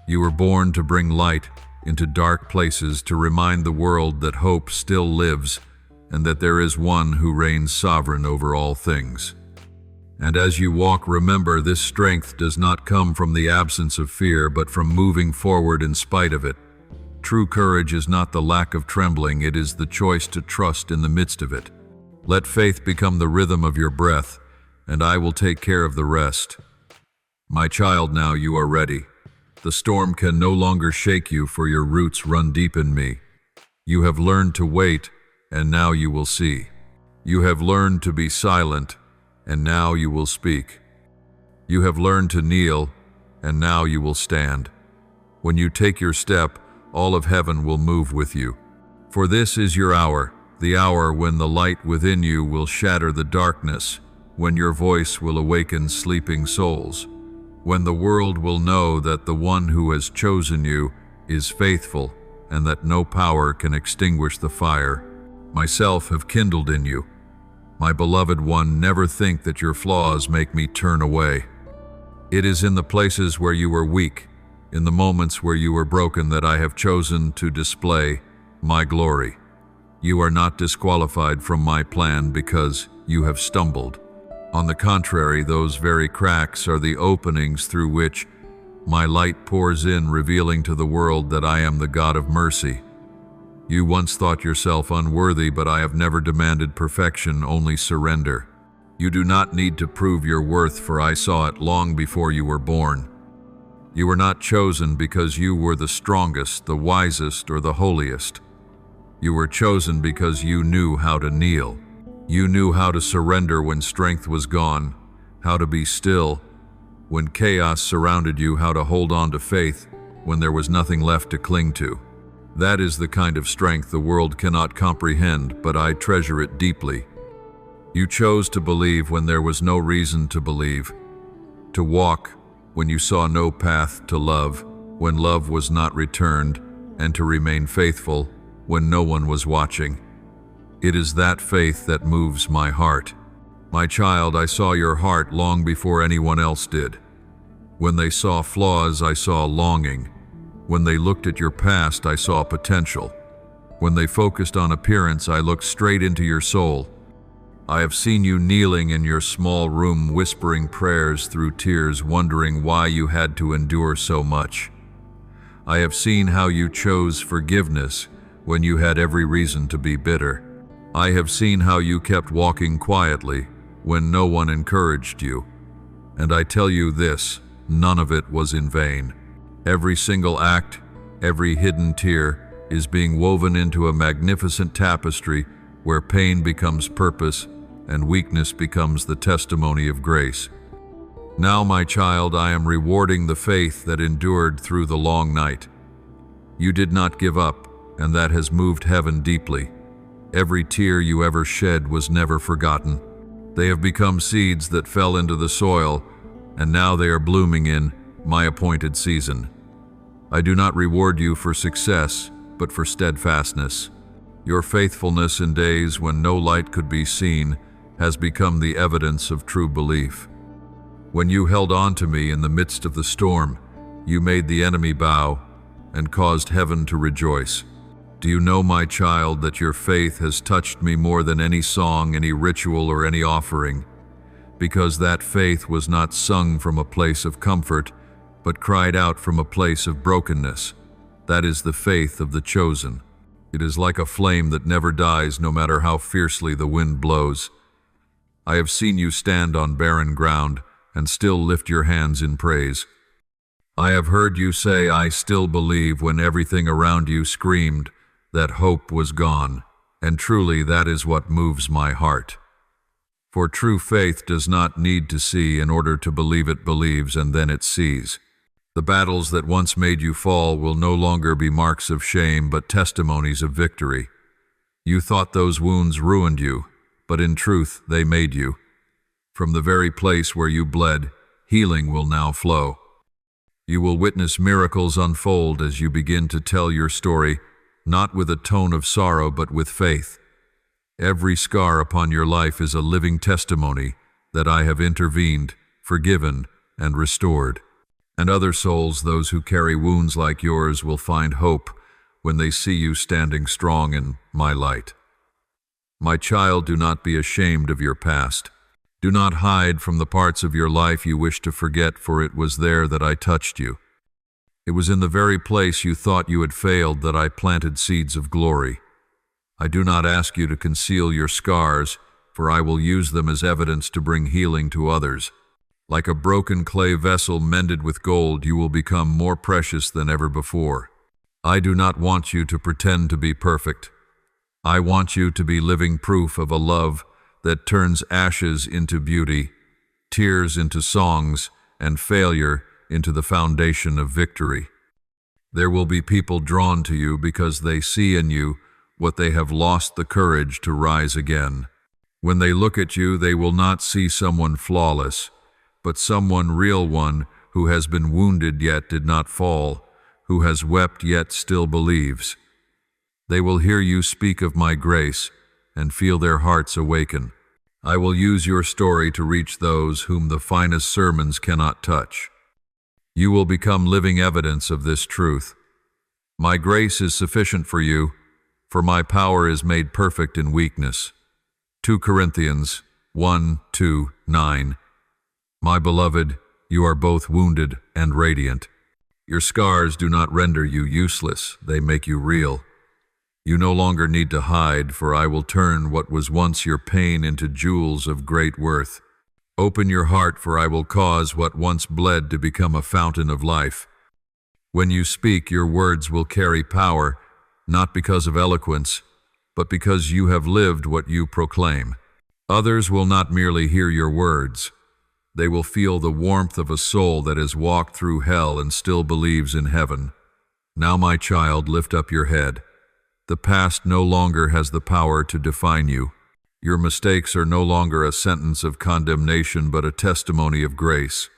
You were born to bring light into dark places, to remind the world that hope still lives and that there is one who reigns sovereign over all things. And as you walk, remember, this strength does not come from the absence of fear, but from moving forward in spite of it. True courage is not the lack of trembling, it is the choice to trust in the midst of it. Let faith become the rhythm of your breath, and I will take care of the rest. My child, now you are ready. The storm can no longer shake you, for your roots run deep in me. You have learned to wait, and now you will see. You have learned to be silent, and now you will speak. You have learned to kneel, and now you will stand. When you take your step, all of heaven will move with you. For this is your hour, the hour when the light within you will shatter the darkness, when your voice will awaken sleeping souls, when the world will know that the one who has chosen you is faithful and that no power can extinguish the fire myself have kindled in you. My beloved one, never think that your flaws make me turn away. It is in the places where you were weak, in the moments where you were broken, that I have chosen to display my glory. You are not disqualified from my plan because you have stumbled. On the contrary, those very cracks are the openings through which my light pours in, revealing to the world that I am the God of mercy. You once thought yourself unworthy, but I have never demanded perfection, only surrender. You do not need to prove your worth, for I saw it long before you were born. You were not chosen because you were the strongest, the wisest, or the holiest. You were chosen because you knew how to kneel. You knew how to surrender when strength was gone, how to be still when chaos surrounded you, how to hold on to faith when there was nothing left to cling to. That is the kind of strength the world cannot comprehend, but I treasure it deeply. You chose to believe when there was no reason to believe, to walk when you saw no path, to love when love was not returned, and to remain faithful when no one was watching. It is that faith that moves my heart. My child, I saw your heart long before anyone else did. When they saw flaws, I saw longing. When they looked at your past, I saw potential. When they focused on appearance, I looked straight into your soul. I have seen you kneeling in your small room, whispering prayers through tears, wondering why you had to endure so much. I have seen how you chose forgiveness when you had every reason to be bitter. I have seen how you kept walking quietly when no one encouraged you. And I tell you this, none of it was in vain. Every single act, every hidden tear is being woven into a magnificent tapestry where pain becomes purpose and weakness becomes the testimony of grace. Now, my child, I am rewarding the faith that endured through the long night. You did not give up, and that has moved heaven deeply. Every tear you ever shed was never forgotten. They have become seeds that fell into the soil, and now they are blooming in my appointed season. I do not reward you for success, but for steadfastness. Your faithfulness in days when no light could be seen has become the evidence of true belief. When you held on to me in the midst of the storm, you made the enemy bow and caused heaven to rejoice. Do you know, my child, that your faith has touched me more than any song, any ritual, or any offering? Because that faith was not sung from a place of comfort, but cried out from a place of brokenness. That is the faith of the chosen. It is like a flame that never dies, no matter how fiercely the wind blows. I have seen you stand on barren ground and still lift your hands in praise. I have heard you say, "I still believe," when everything around you screamed that hope was gone, and truly that is what moves my heart. For true faith does not need to see in order to believe. It believes and then it sees. The battles that once made you fall will no longer be marks of shame, but testimonies of victory. You thought those wounds ruined you, but in truth they made you. From the very place where you bled, healing will now flow. You will witness miracles unfold as you begin to tell your story, not with a tone of sorrow, but with faith. Every scar upon your life is a living testimony that I have intervened, forgiven, and restored. And other souls, those who carry wounds like yours, will find hope when they see you standing strong in my light. My child, do not be ashamed of your past. Do not hide from the parts of your life you wish to forget, for it was there that I touched you. It was in the very place you thought you had failed that I planted seeds of glory. I do not ask you to conceal your scars, for I will use them as evidence to bring healing to others. Like a broken clay vessel mended with gold, you will become more precious than ever before. I do not want you to pretend to be perfect. I want you to be living proof of a love that turns ashes into beauty, tears into songs, and failure into the foundation of victory. There will be people drawn to you because they see in you what they have lost the courage to rise again. When they look at you, they will not see someone flawless, but someone real, one who has been wounded yet did not fall, who has wept yet still believes. They will hear you speak of my grace and feel their hearts awaken. I will use your story to reach those whom the finest sermons cannot touch. You will become living evidence of this truth. My grace is sufficient for you, for my power is made perfect in weakness. 2 Corinthians 1:2-9. My beloved, you are both wounded and radiant. Your scars do not render you useless, they make you real. You no longer need to hide, for I will turn what was once your pain into jewels of great worth. Open your heart, for I will cause what once bled to become a fountain of life. When you speak, your words will carry power, not because of eloquence, but because you have lived what you proclaim. Others will not merely hear your words. They will feel the warmth of a soul that has walked through hell and still believes in heaven. Now, my child, lift up your head. The past no longer has the power to define you. Your mistakes are no longer a sentence of condemnation, but a testimony of grace.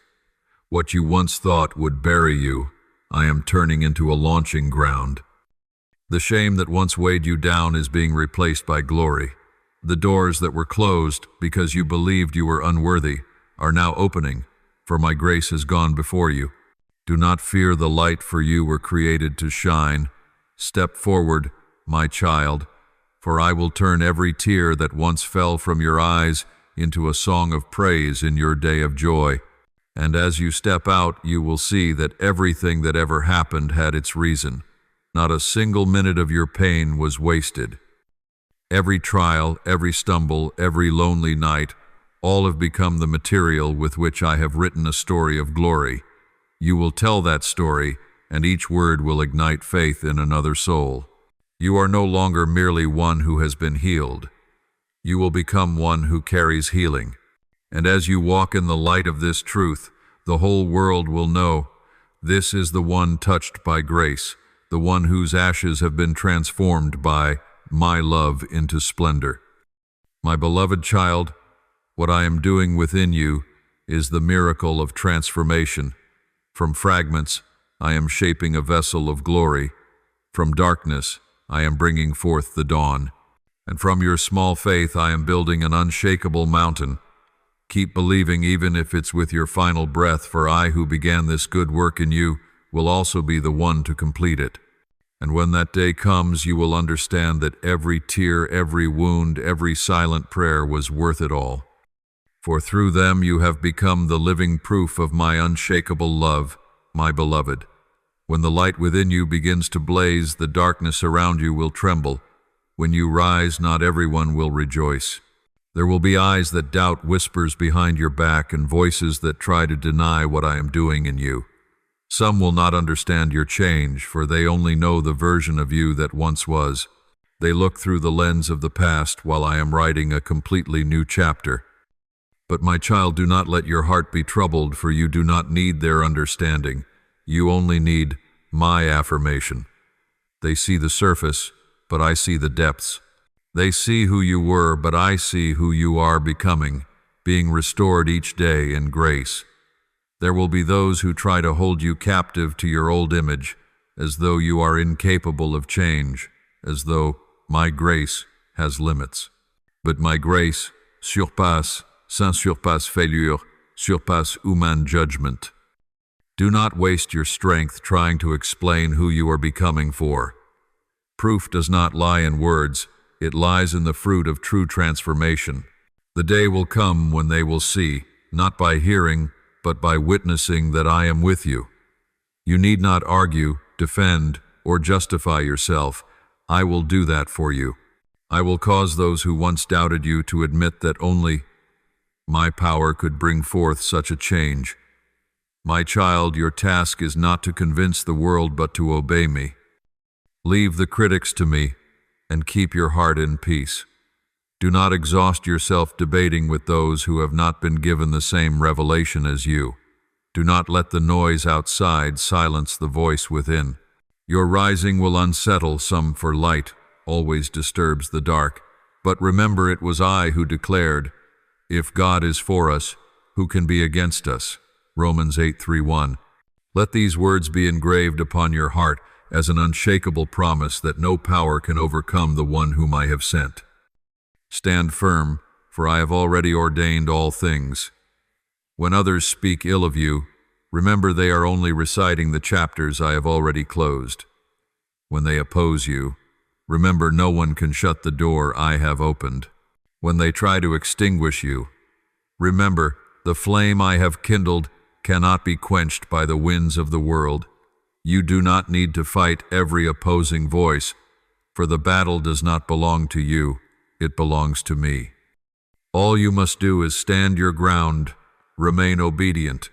What you once thought would bury you, I am turning into a launching ground. The shame that once weighed you down is being replaced by glory. The doors that were closed because you believed you were unworthy are now opening, for my grace has gone before you. Do not fear the light, for you were created to shine. Step forward, my child, for I will turn every tear that once fell from your eyes into a song of praise in your day of joy. And as you step out, you will see that everything that ever happened had its reason. Not a single minute of your pain was wasted. Every trial, every stumble, every lonely night, all have become the material with which I have written a story of glory. You will tell that story, and each word will ignite faith in another soul. You are no longer merely one who has been healed. You will become one who carries healing. And as you walk in the light of this truth, the whole world will know this is the one touched by grace, the one whose ashes have been transformed by my love into splendor. My beloved child, what I am doing within you is the miracle of transformation. From fragments, I am shaping a vessel of glory. From darkness, I am bringing forth the dawn. And from your small faith, I am building an unshakable mountain. Keep believing even if it's with your final breath, for I who began this good work in you will also be the one to complete it. And when that day comes, you will understand that every tear, every wound, every silent prayer was worth it all. For through them you have become the living proof of my unshakable love, my beloved. When the light within you begins to blaze, the darkness around you will tremble. When you rise, not everyone will rejoice. There will be eyes that doubt whispers behind your back and voices that try to deny what I am doing in you. Some will not understand your change, for they only know the version of you that once was. They look through the lens of the past while I am writing a completely new chapter. But my child, do not let your heart be troubled, for you do not need their understanding. You only need my affirmation. They see the surface, but I see the depths. They see who you were, but I see who you are becoming, being restored each day in grace. There will be those who try to hold you captive to your old image, as though you are incapable of change, as though my grace has limits. But my grace surpasse failure, surpasse human judgment. Do not waste your strength trying to explain who you are becoming for. Proof does not lie in words, it lies in the fruit of true transformation. The day will come when they will see, not by hearing, but by witnessing that I am with you. You need not argue, defend, or justify yourself. I will do that for you. I will cause those who once doubted you to admit that only my power could bring forth such a change. My child, your task is not to convince the world, but to obey me. Leave the critics to me, and keep your heart in peace. Do not exhaust yourself debating with those who have not been given the same revelation as you. Do not let the noise outside silence the voice within. Your rising will unsettle some, for light always disturbs the dark. But remember, it was I who declared, if God is for us, who can be against us? Romans 8:3-1. Let these words be engraved upon your heart as an unshakable promise that no power can overcome the one whom I have sent. Stand firm, for I have already ordained all things. When others speak ill of you, remember they are only reciting the chapters I have already closed. When they oppose you, remember no one can shut the door I have opened. When they try to extinguish you, remember the flame I have kindled cannot be quenched by the winds of the world. You do not need to fight every opposing voice, for the battle does not belong to you, it belongs to me. All you must do is stand your ground, remain obedient,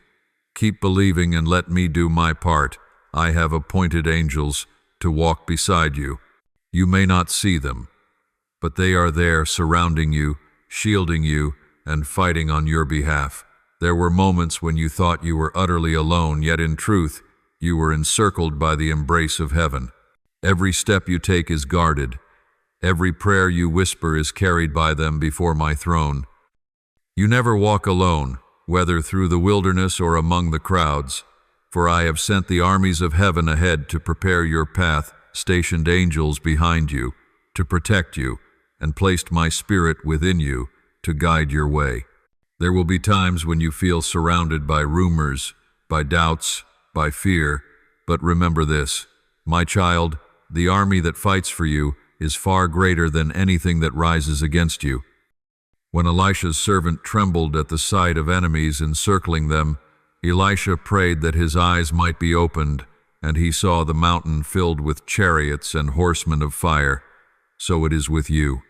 keep believing, and let me do my part. I have appointed angels to walk beside you. You may not see them, but they are there surrounding you, shielding you, and fighting on your behalf. There were moments when you thought you were utterly alone, yet in truth, you were encircled by the embrace of heaven. Every step you take is guarded. Every prayer you whisper is carried by them before my throne. You never walk alone, whether through the wilderness or among the crowds, for I have sent the armies of heaven ahead to prepare your path, stationed angels behind you, to protect you, and placed my spirit within you to guide your way. There will be times when you feel surrounded by rumors, by doubts, by fear, but remember this, my child, the army that fights for you is far greater than anything that rises against you. When Elisha's servant trembled at the sight of enemies encircling them, Elisha prayed that his eyes might be opened, and he saw the mountain filled with chariots and horsemen of fire. So it is with you.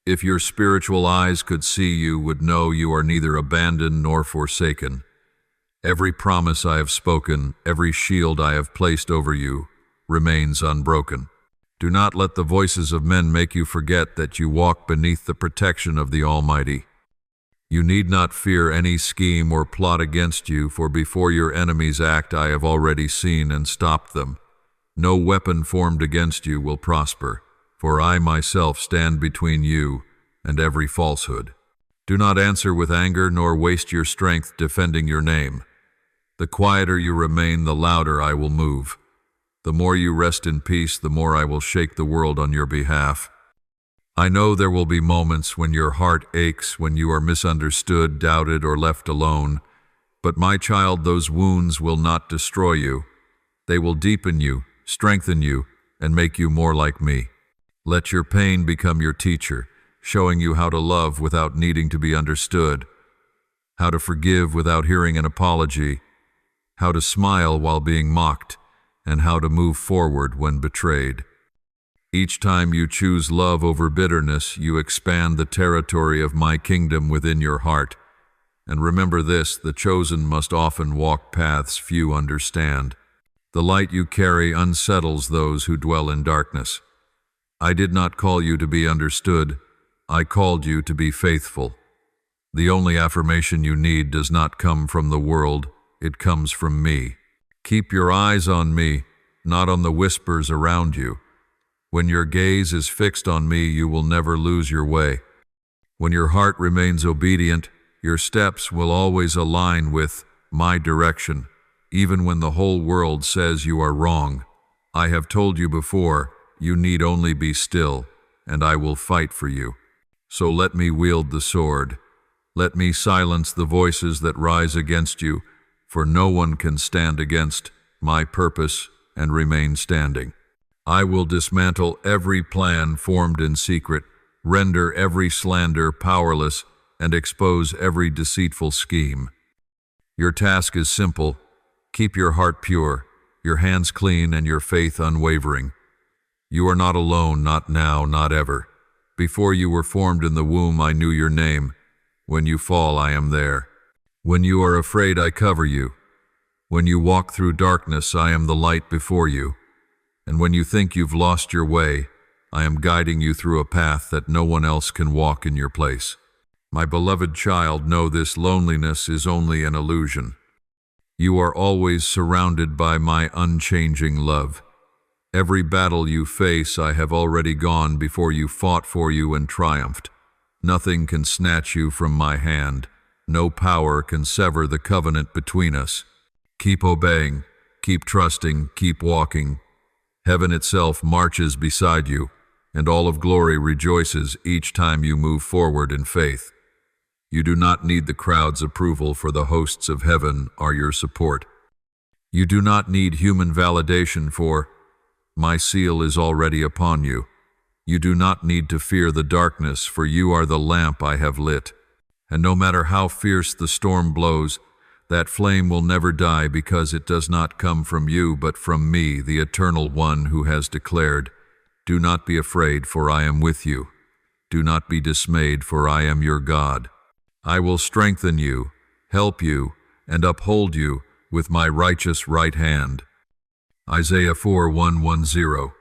If your spiritual eyes could see, you would know you are neither abandoned nor forsaken. Every promise I have spoken, every shield I have placed over you, remains unbroken. Do not let the voices of men make you forget that you walk beneath the protection of the Almighty. You need not fear any scheme or plot against you, for before your enemies act, I have already seen and stopped them. No weapon formed against you will prosper, for I myself stand between you and every falsehood. Do not answer with anger, nor waste your strength defending your name. The quieter you remain, the louder I will move. The more you rest in peace, the more I will shake the world on your behalf. I know there will be moments when your heart aches, when you are misunderstood, doubted, or left alone. But my child, those wounds will not destroy you. They will deepen you, strengthen you, and make you more like me. Let your pain become your teacher, showing you how to love without needing to be understood, how to forgive without hearing an apology, how to smile while being mocked, and how to move forward when betrayed. Each time you choose love over bitterness, you expand the territory of my kingdom within your heart. And remember this, the chosen must often walk paths few understand. The light you carry unsettles those who dwell in darkness. I did not call you to be understood. I called you to be faithful. The only affirmation you need does not come from the world, it comes from me. Keep your eyes on me, not on the whispers around you. When your gaze is fixed on me, you will never lose your way. When your heart remains obedient, your steps will always align with my direction, even when the whole world says you are wrong. I have told you before, you need only be still, and I will fight for you. So let me wield the sword. Let me silence the voices that rise against you, for no one can stand against my purpose and remain standing. I will dismantle every plan formed in secret, render every slander powerless, and expose every deceitful scheme. Your task is simple. Keep your heart pure, your hands clean, and your faith unwavering. You are not alone, not now, not ever. Before you were formed in the womb, I knew your name. When you fall, I am there. When you are afraid, I cover you. When you walk through darkness, I am the light before you. And when you think you've lost your way, I am guiding you through a path that no one else can walk in your place. My beloved child, know this loneliness is only an illusion. You are always surrounded by my unchanging love. Every battle you face, I have already gone before you, fought for you and triumphed. Nothing can snatch you from my hand. No power can sever the covenant between us. Keep obeying, keep trusting, keep walking. Heaven itself marches beside you, and all of glory rejoices each time you move forward in faith. You do not need the crowd's approval, for the hosts of heaven are your support. You do not need human validation, for my seal is already upon you. You do not need to fear the darkness, for you are the lamp I have lit. And no matter how fierce the storm blows, that flame will never die, because it does not come from you, but from me, the Eternal One, who has declared, "Do not be afraid, for I am with you. Do not be dismayed, for I am your God. I will strengthen you, help you, and uphold you with my righteous right hand." Isaiah 4:1-10.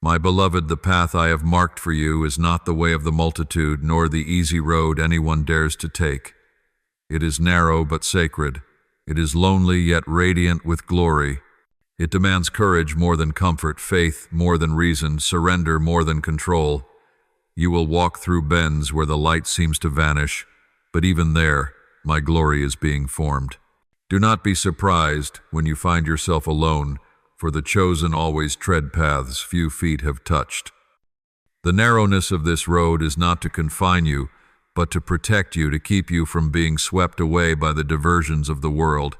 My beloved, the path I have marked for you is not the way of the multitude, nor the easy road anyone dares to take. It is narrow but sacred. It is lonely yet radiant with glory. It demands courage more than comfort, faith more than reason, surrender more than control. You will walk through bends where the light seems to vanish, but even there, my glory is being formed. Do not be surprised when you find yourself alone, for the chosen always tread paths few feet have touched. The narrowness of this road is not to confine you, but to protect you, to keep you from being swept away by the diversions of the world.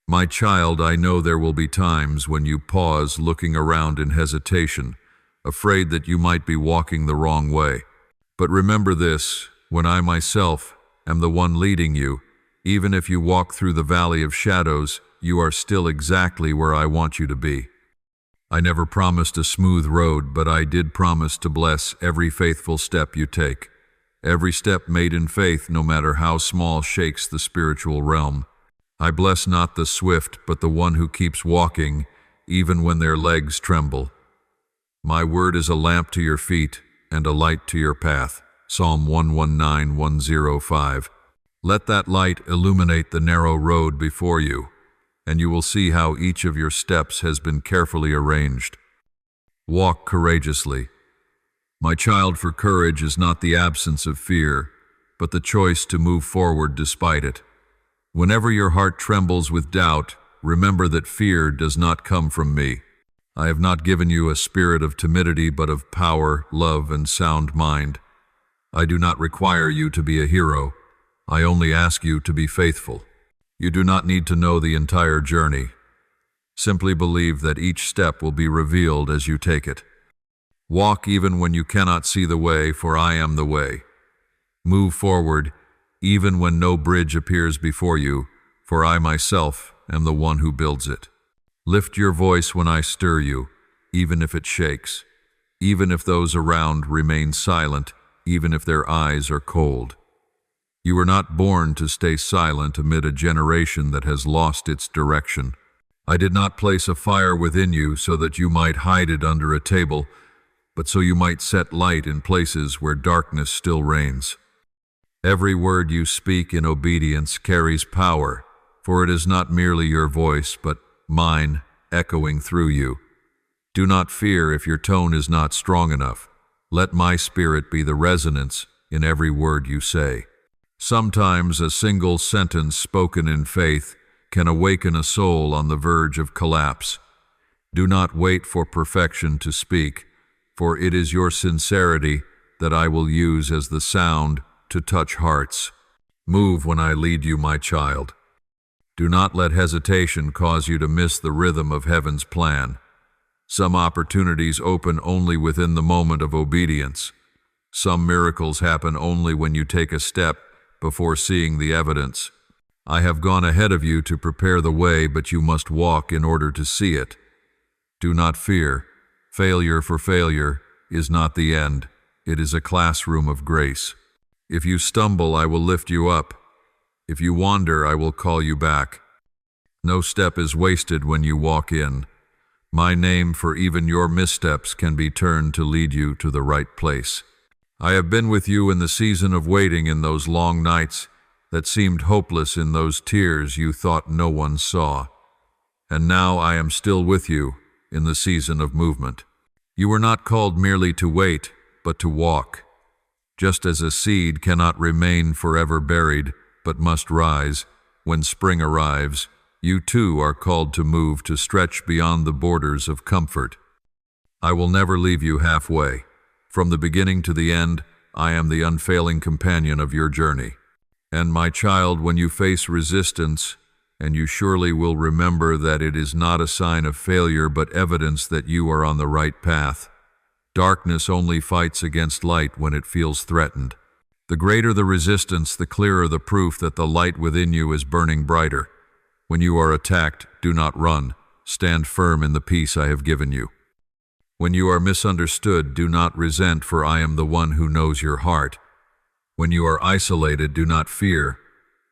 My child, I know there will be times when you pause, looking around in hesitation, afraid that you might be walking the wrong way. But remember this, when I myself am the one leading you, even if you walk through the valley of shadows, you are still exactly where I want you to be. I never promised a smooth road, but I did promise to bless every faithful step you take. Every step made in faith, no matter how small, shakes the spiritual realm. I bless not the swift, but the one who keeps walking, even when their legs tremble. My word is a lamp to your feet and a light to your path. Psalm 119:105. Let that light illuminate the narrow road before you, and you will see how each of your steps has been carefully arranged. Walk courageously. My child, for courage is not the absence of fear, but the choice to move forward despite it. Whenever your heart trembles with doubt, remember that fear does not come from me. I have not given you a spirit of timidity, but of power, love, and sound mind. I do not require you to be a hero. I only ask you to be faithful. You do not need to know the entire journey. Simply believe that each step will be revealed as you take it. Walk even when you cannot see the way, for I am the way. Move forward even when no bridge appears before you, for I myself am the one who builds it. Lift your voice when I stir you, even if it shakes, even if those around remain silent, even if their eyes are cold. You were not born to stay silent amid a generation that has lost its direction. I did not place a fire within you so that you might hide it under a table, but so you might set light in places where darkness still reigns. Every word you speak in obedience carries power, for it is not merely your voice, but mine echoing through you. Do not fear if your tone is not strong enough. Let my spirit be the resonance in every word you say. Sometimes a single sentence spoken in faith can awaken a soul on the verge of collapse. Do not wait for perfection to speak, for it is your sincerity that I will use as the sound to touch hearts. Move when I lead you, my child. Do not let hesitation cause you to miss the rhythm of heaven's plan. Some opportunities open only within the moment of obedience. Some miracles happen only when you take a step before seeing the evidence. I have gone ahead of you to prepare the way, but you must walk in order to see it. Do not fear. Failure for failure is not the end. It is a classroom of grace. If you stumble, I will lift you up. If you wander, I will call you back. No step is wasted when you walk in. My name for even your missteps can be turned to lead you to the right place. I have been with you in the season of waiting, in those long nights that seemed hopeless, in those tears you thought no one saw. And now I am still with you in the season of movement. You were not called merely to wait, but to walk. Just as a seed cannot remain forever buried, but must rise when spring arrives, you too are called to move, to stretch beyond the borders of comfort. I will never leave you halfway. From the beginning to the end, I am the unfailing companion of your journey. And my child, when you face resistance, and you surely will remember that it is not a sign of failure but evidence that you are on the right path. Darkness only fights against light when it feels threatened. The greater the resistance, the clearer the proof that the light within you is burning brighter. When you are attacked, do not run. Stand firm in the peace I have given you. When you are misunderstood, do not resent, for I am the one who knows your heart. When you are isolated, do not fear,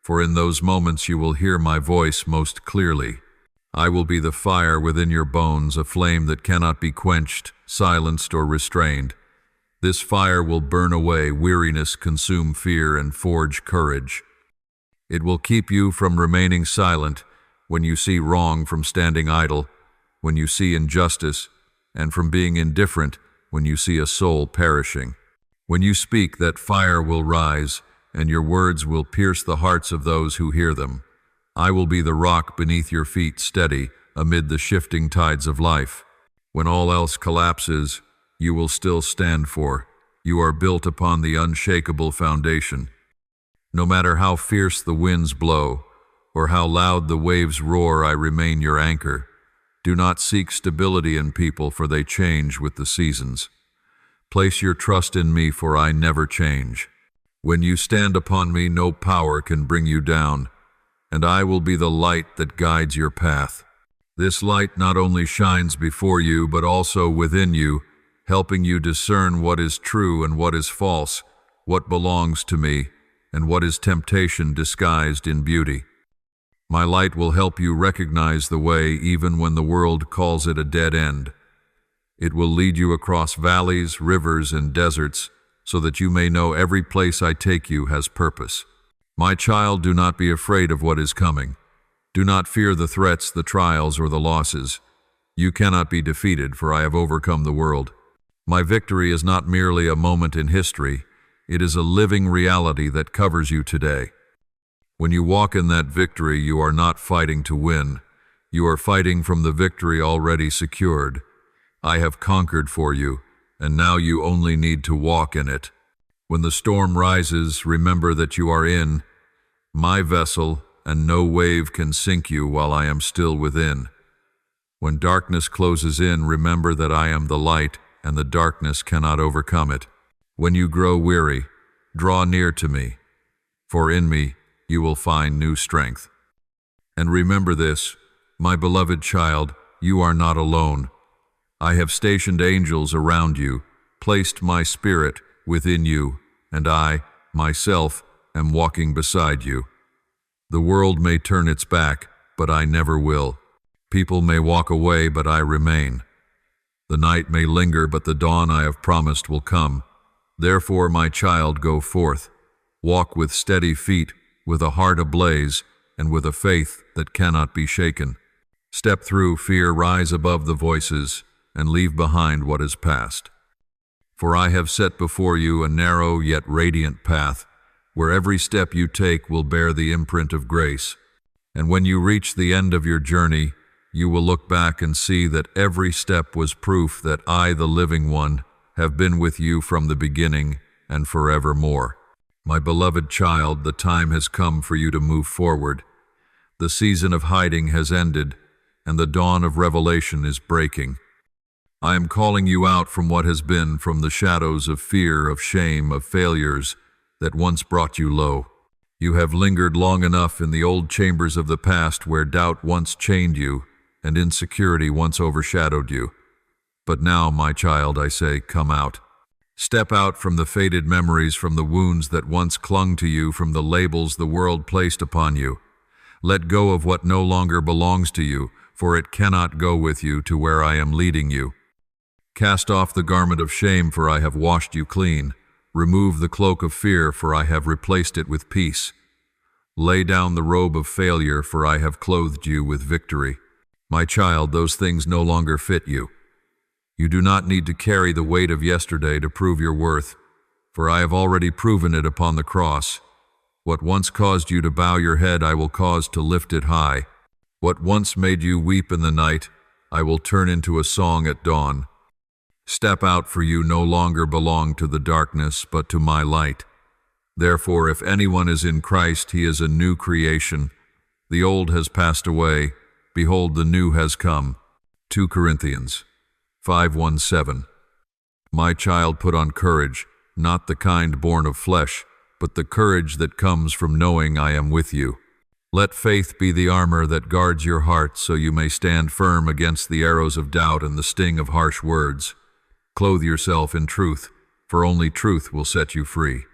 for in those moments you will hear my voice most clearly. I will be the fire within your bones, a flame that cannot be quenched, silenced, or restrained. This fire will burn away weariness, consume fear, and forge courage. It will keep you from remaining silent when you see wrong, from standing idle when you see injustice, and from being indifferent when you see a soul perishing. When you speak, that fire will rise, and your words will pierce the hearts of those who hear them. I will be the rock beneath your feet, steady amid the shifting tides of life. When all else collapses, you will still stand, for you are built upon the unshakable foundation. No matter how fierce the winds blow, or how loud the waves roar, I remain your anchor. Do not seek stability in people, for they change with the seasons. Place your trust in me, for I never change. When you stand upon me, no power can bring you down, and I will be the light that guides your path. This light not only shines before you, but also within you, helping you discern what is true and what is false, what belongs to me, and what is temptation disguised in beauty. My light will help you recognize the way even when the world calls it a dead end. It will lead you across valleys, rivers, and deserts, so that you may know every place I take you has purpose. My child, do not be afraid of what is coming. Do not fear the threats, the trials, or the losses. You cannot be defeated, for I have overcome the world. My victory is not merely a moment in history. It is a living reality that covers you today. When you walk in that victory, you are not fighting to win. You are fighting from the victory already secured. I have conquered for you, and now you only need to walk in it. When the storm rises, remember that you are in my vessel, and no wave can sink you while I am still within. When darkness closes in, remember that I am the light, and the darkness cannot overcome it. When you grow weary, draw near to me, for in me you will find new strength. And remember this, my beloved child, you are not alone. I have stationed angels around you, placed my spirit within you, and I, myself, am walking beside you. The world may turn its back, but I never will. People may walk away, but I remain. The night may linger, but the dawn I have promised will come. Therefore, my child, go forth. Walk with steady feet, with a heart ablaze, and with a faith that cannot be shaken. Step through fear, rise above the voices, and leave behind what is past. For I have set before you a narrow yet radiant path, where every step you take will bear the imprint of grace. And when you reach the end of your journey, you will look back and see that every step was proof that I, the living one, have been with you from the beginning and forevermore. My beloved child, the time has come for you to move forward. The season of hiding has ended, and the dawn of revelation is breaking. I am calling you out from what has been, from the shadows of fear, of shame, of failures that once brought you low. You have lingered long enough in the old chambers of the past, where doubt once chained you and insecurity once overshadowed you. But now, my child, I say, come out. Step out from the faded memories, from the wounds that once clung to you, from the labels the world placed upon you. Let go of what no longer belongs to you, for it cannot go with you to where I am leading you. Cast off the garment of shame, for I have washed you clean. Remove the cloak of fear, for I have replaced it with peace. Lay down the robe of failure, for I have clothed you with victory. My child, those things no longer fit you. You do not need to carry the weight of yesterday to prove your worth, for I have already proven it upon the cross. What once caused you to bow your head, I will cause to lift it high. What once made you weep in the night, I will turn into a song at dawn. Step out, for you no longer belong to the darkness, but to my light. Therefore, if anyone is in Christ, he is a new creation. The old has passed away. Behold, the new has come. 2 Corinthians 5:1-7. My child, put on courage, not the kind born of flesh, but the courage that comes from knowing I am with you. Let faith be the armor that guards your heart, so you may stand firm against the arrows of doubt and the sting of harsh words. Clothe yourself in truth, for only truth will set you free.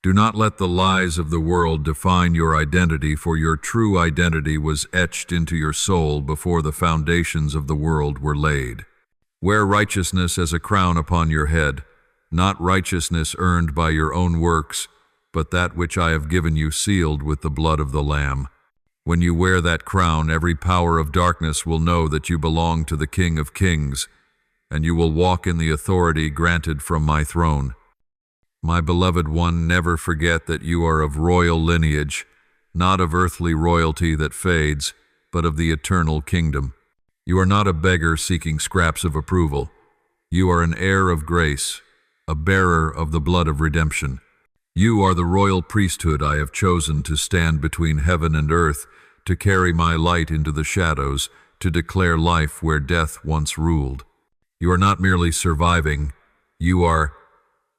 Do not let the lies of the world define your identity, for your true identity was etched into your soul before the foundations of the world were laid. Wear righteousness as a crown upon your head, not righteousness earned by your own works, but that which I have given you, sealed with the blood of the Lamb. When you wear that crown, every power of darkness will know that you belong to the King of Kings, and you will walk in the authority granted from my throne. My beloved one, never forget that you are of royal lineage, not of earthly royalty that fades, but of the eternal kingdom. You are not a beggar seeking scraps of approval. You are an heir of grace, a bearer of the blood of redemption. You are the royal priesthood I have chosen to stand between heaven and earth, to carry my light into the shadows, to declare life where death once ruled. You are not merely surviving, you are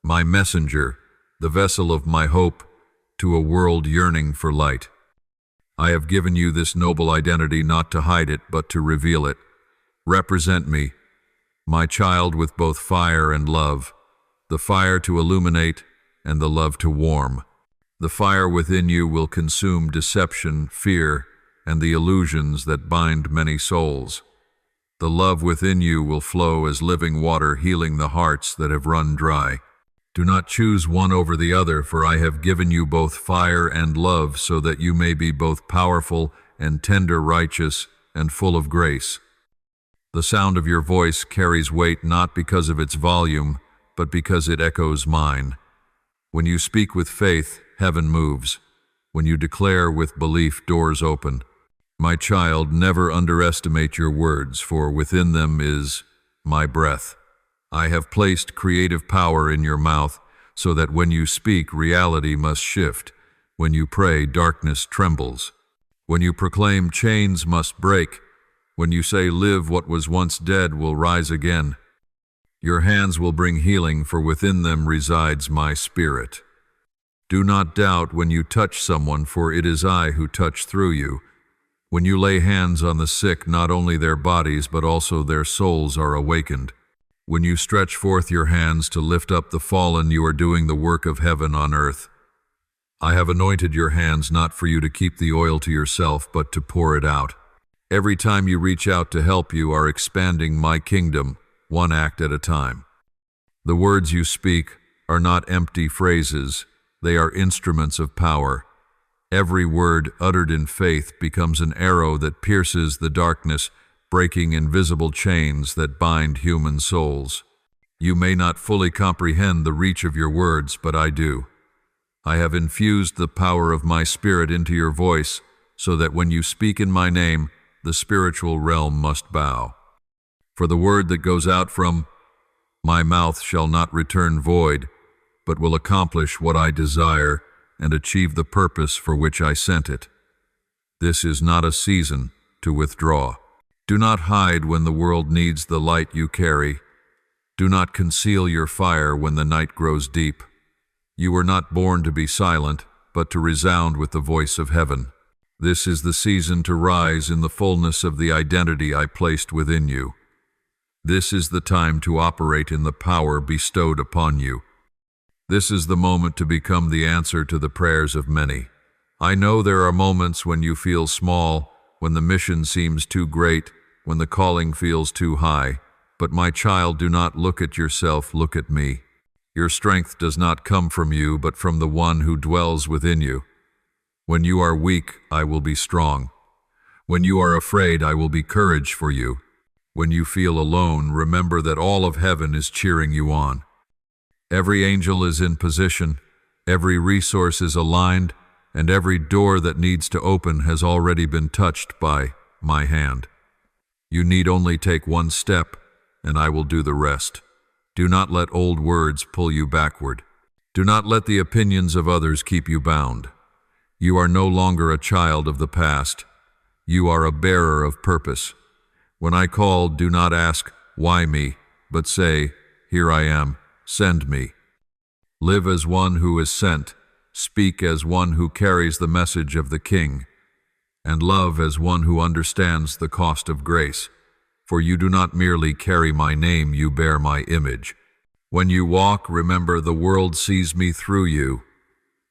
my messenger, the vessel of my hope to a world yearning for light. I have given you this noble identity not to hide it, but to reveal it. Represent me, my child, with both fire and love, the fire to illuminate and the love to warm. The fire within you will consume deception, fear, and the illusions that bind many souls. The love within you will flow as living water, healing the hearts that have run dry. Do not choose one over the other, for I have given you both fire and love, so that you may be both powerful and tender, righteous and full of grace. The sound of your voice carries weight not because of its volume, but because it echoes mine. When you speak with faith, heaven moves. When you declare with belief, doors open. My child, never underestimate your words, for within them is my breath. I have placed creative power in your mouth, so that when you speak, reality must shift. When you pray, darkness trembles. When you proclaim, chains must break. When you say, live, what was once dead will rise again. Your hands will bring healing, for within them resides my spirit. Do not doubt when you touch someone, for it is I who touch through you. When you lay hands on the sick, not only their bodies, but also their souls are awakened. When you stretch forth your hands to lift up the fallen, you are doing the work of heaven on earth. I have anointed your hands not for you to keep the oil to yourself, but to pour it out. Every time you reach out to help, you are expanding my kingdom, one act at a time. The words you speak are not empty phrases, they are instruments of power. Every word uttered in faith becomes an arrow that pierces the darkness, breaking invisible chains that bind human souls. You may not fully comprehend the reach of your words, but I do. I have infused the power of my spirit into your voice, so that when you speak in my name, the spiritual realm must bow. For the word that goes out from my mouth shall not return void, but will accomplish what I desire and achieve the purpose for which I sent it. This is not a season to withdraw. Do not hide when the world needs the light you carry. Do not conceal your fire when the night grows deep. You were not born to be silent, but to resound with the voice of heaven. This is the season to rise in the fullness of the identity I placed within you. This is the time to operate in the power bestowed upon you. This is the moment to become the answer to the prayers of many. I know there are moments when you feel small, when the mission seems too great, when the calling feels too high. But my child, do not look at yourself, look at me. Your strength does not come from you, but from the one who dwells within you. When you are weak, I will be strong. When you are afraid, I will be courage for you. When you feel alone, remember that all of heaven is cheering you on. Every angel is in position, every resource is aligned, and every door that needs to open has already been touched by my hand. You need only take one step, and I will do the rest. Do not let old words pull you backward. Do not let the opinions of others keep you bound. You are no longer a child of the past. You are a bearer of purpose. When I call, do not ask, why me, but say, here I am, send me. Live as one who is sent, speak as one who carries the message of the King, and love as one who understands the cost of grace. For you do not merely carry my name, you bear my image. When you walk, remember the world sees me through you.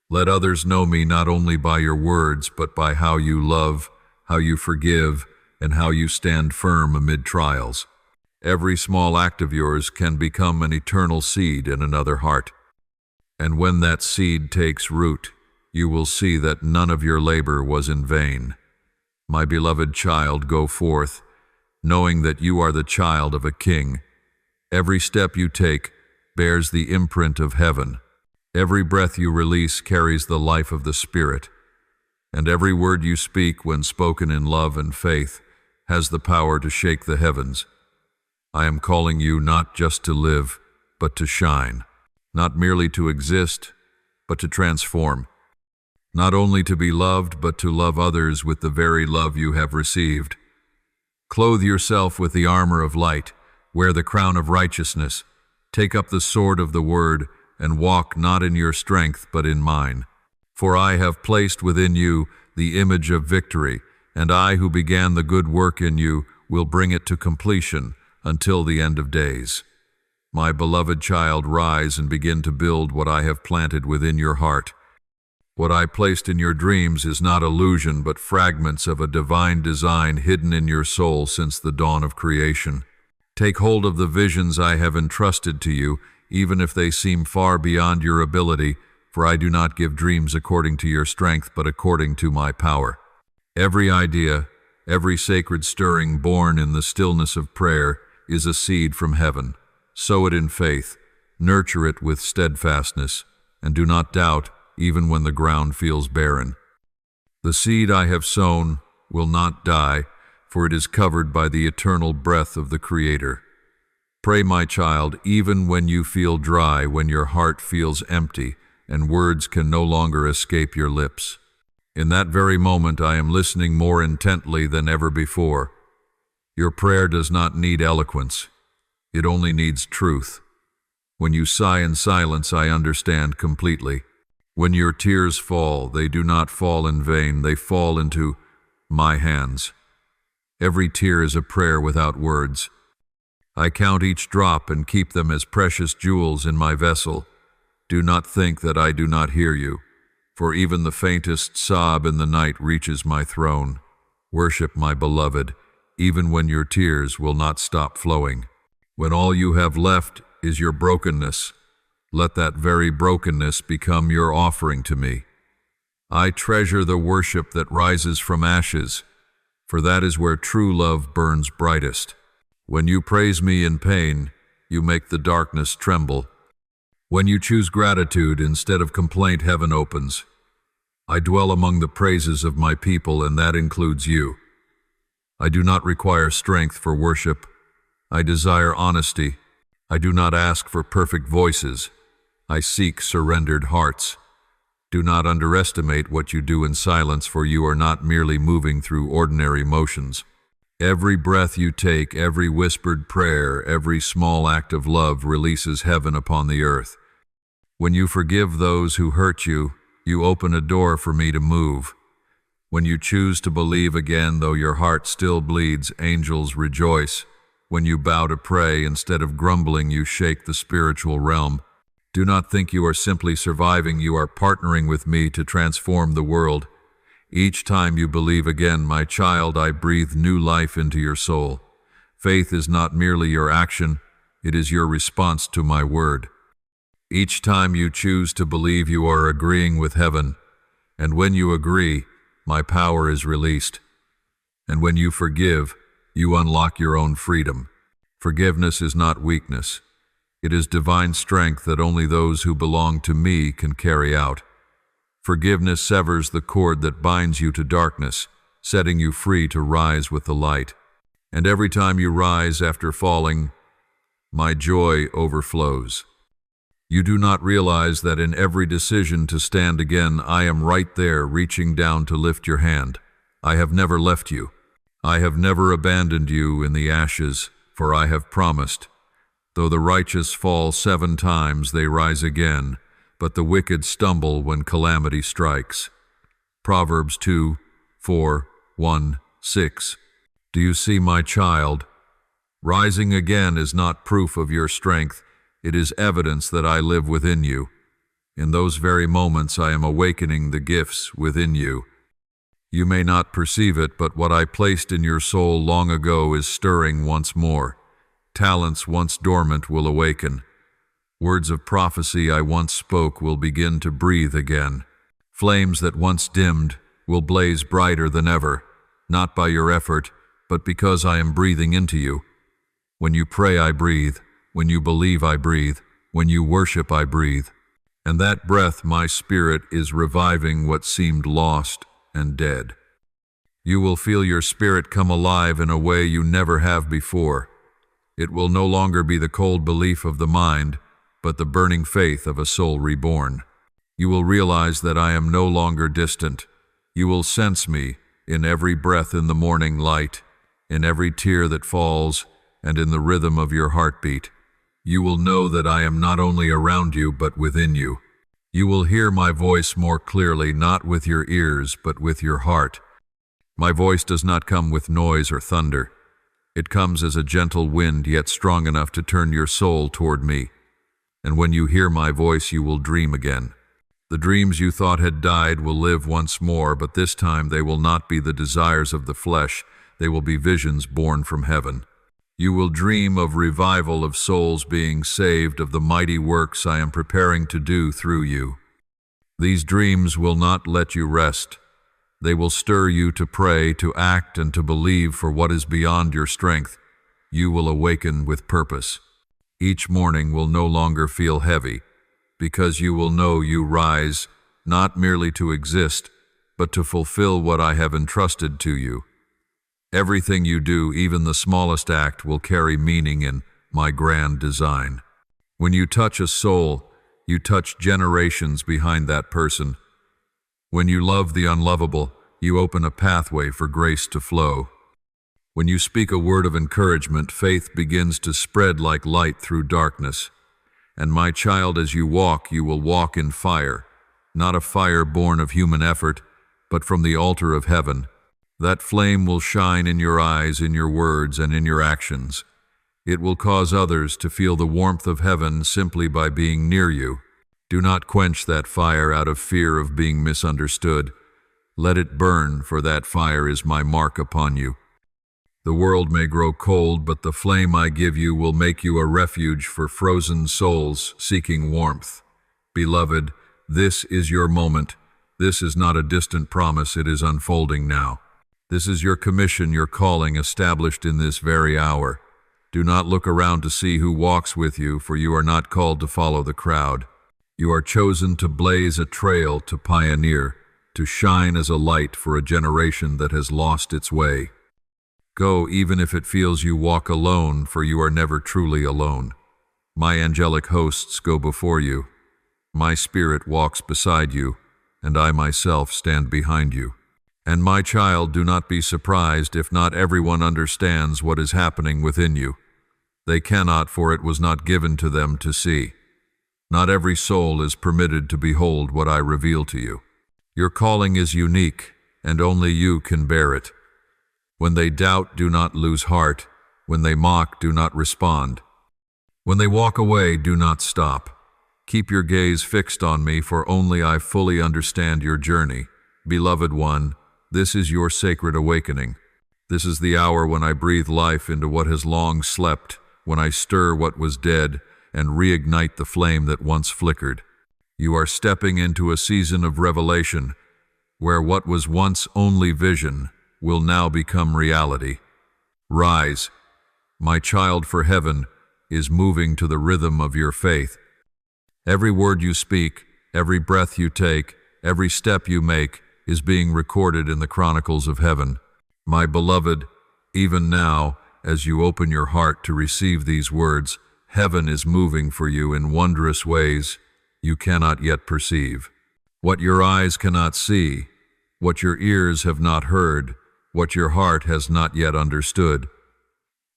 Let others know me not only by your words, but by how you love, how you forgive, and how you stand firm amid trials. Every small act of yours can become an eternal seed in another heart. And when that seed takes root, you will see that none of your labor was in vain. My beloved child, go forth, knowing that you are the child of a king. Every step you take bears the imprint of heaven. Every breath you release carries the life of the Spirit. And every word you speak, when spoken in love and faith, has the power to shake the heavens. I am calling you not just to live, but to shine, not merely to exist, but to transform. Not only to be loved, but to love others with the very love you have received. Clothe yourself with the armor of light, wear the crown of righteousness, take up the sword of the word, and walk not in your strength, but in mine. For I have placed within you the image of victory, and I who began the good work in you will bring it to completion until the end of days. My beloved child, rise and begin to build what I have planted within your heart. What I placed in your dreams is not illusion, but fragments of a divine design hidden in your soul since the dawn of creation. Take hold of the visions I have entrusted to you, even if they seem far beyond your ability, for I do not give dreams according to your strength, but according to my power. Every idea, every sacred stirring born in the stillness of prayer is a seed from heaven. Sow it in faith, nurture it with steadfastness, and do not doubt even when the ground feels barren. The seed I have sown will not die, for it is covered by the eternal breath of the Creator. Pray, my child, even when you feel dry, when your heart feels empty, and words can no longer escape your lips. In that very moment, I am listening more intently than ever before. Your prayer does not need eloquence. It only needs truth. When you sigh in silence, I understand completely. When your tears fall, they do not fall in vain. They fall into my hands. Every tear is a prayer without words. I count each drop and keep them as precious jewels in my vessel. Do not think that I do not hear you, for even the faintest sob in the night reaches my throne. Worship my beloved, even when your tears will not stop flowing. When all you have left is your brokenness, let that very brokenness become your offering to me. I treasure the worship that rises from ashes, for that is where true love burns brightest. When you praise me in pain, you make the darkness tremble. When you choose gratitude instead of complaint, heaven opens. I dwell among the praises of my people, and that includes you. I do not require strength for worship. I desire honesty. I do not ask for perfect voices. I seek surrendered hearts. Do not underestimate what you do in silence, for you are not merely moving through ordinary motions. Every breath you take, every whispered prayer, every small act of love releases heaven upon the earth. When you forgive those who hurt you, you open a door for me to move. When you choose to believe again, though your heart still bleeds, angels rejoice. When you bow to pray, instead of grumbling, you shake the spiritual realm. Do not think you are simply surviving, you are partnering with me to transform the world. Each time you believe again, my child, I breathe new life into your soul. Faith is not merely your action, it is your response to my word. Each time you choose to believe, you are agreeing with heaven, and when you agree, my power is released. And when you forgive, you unlock your own freedom. Forgiveness is not weakness. It is divine strength that only those who belong to me can carry out. Forgiveness severs the cord that binds you to darkness, setting you free to rise with the light. And every time you rise after falling, my joy overflows. You do not realize that in every decision to stand again, I am right there reaching down to lift your hand. I have never left you. I have never abandoned you in the ashes, for I have promised. Though the righteous fall 7 times, they rise again, but the wicked stumble when calamity strikes. Proverbs 2:4-1-6. Do you see, my child? Rising again is not proof of your strength. It is evidence that I live within you. In those very moments, I am awakening the gifts within you. You may not perceive it, but what I placed in your soul long ago is stirring once more. Talents once dormant will awaken. Words of prophecy I once spoke will begin to breathe again. Flames that once dimmed will blaze brighter than ever, not by your effort, but because I am breathing into you. When you pray, I breathe. When you believe, I breathe. When you worship, I breathe. And that breath, my spirit, is reviving what seemed lost and dead. You will feel your spirit come alive in a way you never have before. It will no longer be the cold belief of the mind, but the burning faith of a soul reborn. You will realize that I am no longer distant. You will sense me in every breath in the morning light, in every tear that falls, and in the rhythm of your heartbeat. You will know that I am not only around you, but within you. You will hear my voice more clearly, not with your ears, but with your heart. My voice does not come with noise or thunder. It comes as a gentle wind, yet strong enough to turn your soul toward me. And when you hear my voice, you will dream again. The dreams you thought had died will live once more, but this time they will not be the desires of the flesh. They will be visions born from heaven. You will dream of revival, of souls being saved, of the mighty works I am preparing to do through you. These dreams will not let you rest. They will stir you to pray, to act, and to believe for what is beyond your strength. You will awaken with purpose. Each morning will no longer feel heavy, because you will know you rise, not merely to exist, but to fulfill what I have entrusted to you. Everything you do, even the smallest act, will carry meaning in my grand design. When you touch a soul, you touch generations behind that person. When you love the unlovable, you open a pathway for grace to flow. When you speak a word of encouragement, faith begins to spread like light through darkness. And my child, as you will walk in fire, not a fire born of human effort, but from the altar of heaven. That flame will shine in your eyes, in your words, and in your actions. It will cause others to feel the warmth of heaven simply by being near you. Do not quench that fire out of fear of being misunderstood. Let it burn, for that fire is my mark upon you. The world may grow cold, but the flame I give you will make you a refuge for frozen souls seeking warmth. Beloved, this is your moment. This is not a distant promise, it is unfolding now. This is your commission, your calling, established in this very hour. Do not look around to see who walks with you, for you are not called to follow the crowd. You are chosen to blaze a trail, to pioneer, to shine as a light for a generation that has lost its way. Go, even if it feels you walk alone, for you are never truly alone. My angelic hosts go before you. My spirit walks beside you, and I myself stand behind you. And my child, do not be surprised if not everyone understands what is happening within you. They cannot, for it was not given to them to see. Not every soul is permitted to behold what I reveal to you. Your calling is unique, and only you can bear it. When they doubt, do not lose heart. When they mock, do not respond. When they walk away, do not stop. Keep your gaze fixed on me, for only I fully understand your journey. Beloved one, this is your sacred awakening. This is the hour when I breathe life into what has long slept, when I stir what was dead and reignite the flame that once flickered. You are stepping into a season of revelation, where what was once only vision will now become reality. Rise, my child, for heaven is moving to the rhythm of your faith. Every word you speak, every breath you take, every step you make is being recorded in the chronicles of heaven. My beloved, even now, as you open your heart to receive these words, heaven is moving for you in wondrous ways you cannot yet perceive. What your eyes cannot see, what your ears have not heard, what your heart has not yet understood.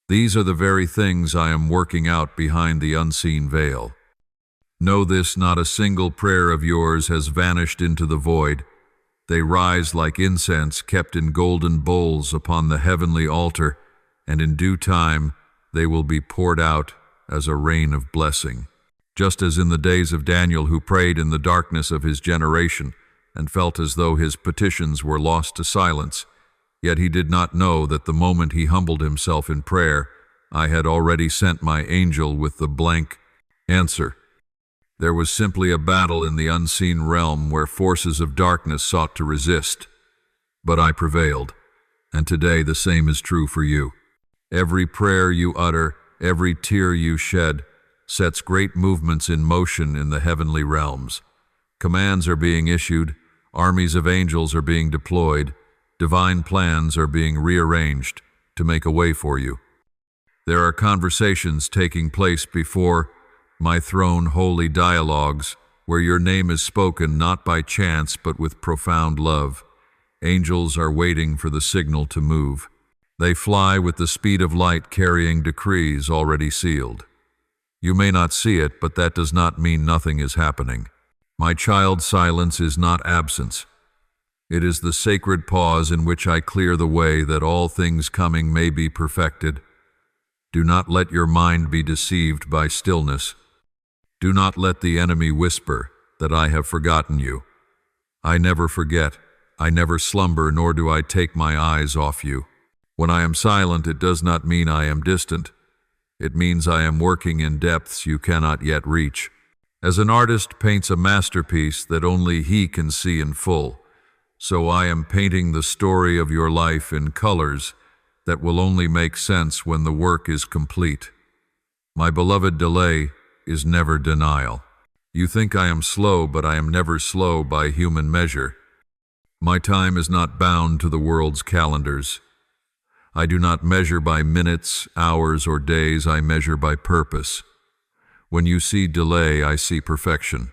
These are the very things I am working out behind the unseen veil. Know this, not a single prayer of yours has vanished into the void. They rise like incense kept in golden bowls upon the heavenly altar, and in due time they will be poured out as a rain of blessing. Just as in the days of Daniel, who prayed in the darkness of his generation and felt as though his petitions were lost to silence, yet he did not know that the moment he humbled himself in prayer, I had already sent my angel with the blank answer. There was simply a battle in the unseen realm where forces of darkness sought to resist. But I prevailed, and today the same is true for you. Every prayer you utter, every tear you shed, sets great movements in motion in the heavenly realms. Commands are being issued, armies of angels are being deployed, divine plans are being rearranged to make a way for you. There are conversations taking place before my throne, holy dialogues where your name is spoken not by chance but with profound love. Angels are waiting for the signal to move. They fly with the speed of light, carrying decrees already sealed. You may not see it, but that does not mean nothing is happening. My child, silence is not absence. It is the sacred pause in which I clear the way that all things coming may be perfected. Do not let your mind be deceived by stillness. Do not let the enemy whisper that I have forgotten you. I never forget. I never slumber, nor do I take my eyes off you. When I am silent, it does not mean I am distant. It means I am working in depths you cannot yet reach. As an artist paints a masterpiece that only he can see in full, so I am painting the story of your life in colors that will only make sense when the work is complete. My beloved, delay is never denial. You think I am slow, but I am never slow by human measure. My time is not bound to the world's calendars. I do not measure by minutes, hours, or days. I measure by purpose. When you see delay, I see perfection.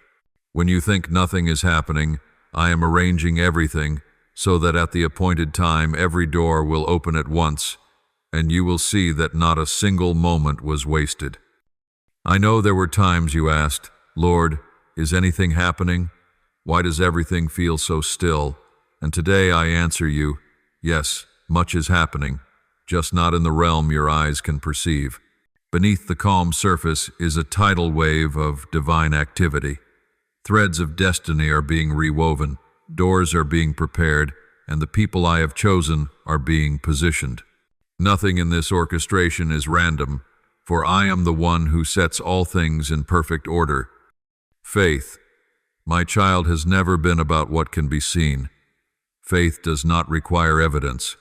When you think nothing is happening, I am arranging everything so that at the appointed time every door will open at once, and you will see that not a single moment was wasted. I know there were times you asked, Lord, is anything happening? Why does everything feel so still? And today I answer you, yes, much is happening, just not in the realm your eyes can perceive. Beneath the calm surface is a tidal wave of divine activity. Threads of destiny are being rewoven, doors are being prepared, and the people I have chosen are being positioned. Nothing in this orchestration is random, for I am the one who sets all things in perfect order. Faith. My child, has never been about what can be seen. Faith does not require evidence.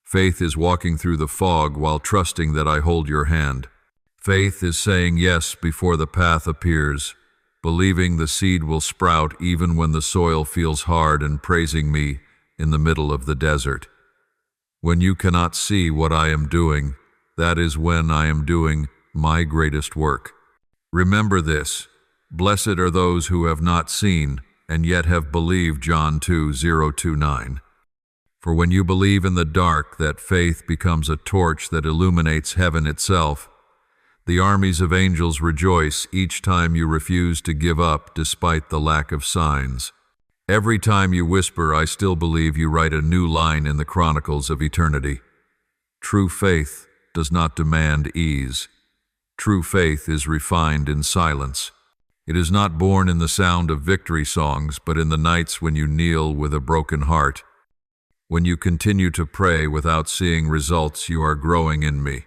Faith is walking through the fog while trusting that I hold your hand. Faith is saying yes before the path appears, believing the seed will sprout even when the soil feels hard, and praising me in the middle of the desert. When you cannot see what I am doing, that is when I am doing my greatest work. Remember this, blessed are those who have not seen and yet have believed, John 2:0-9. For when you believe in the dark, that faith becomes a torch that illuminates heaven itself. The armies of angels rejoice each time you refuse to give up despite the lack of signs. Every time you whisper, I still believe, you write a new line in the chronicles of eternity. True faith does not demand ease. True faith is refined in silence. It is not born in the sound of victory songs, but in the nights when you kneel with a broken heart. When you continue to pray without seeing results, you are growing in me.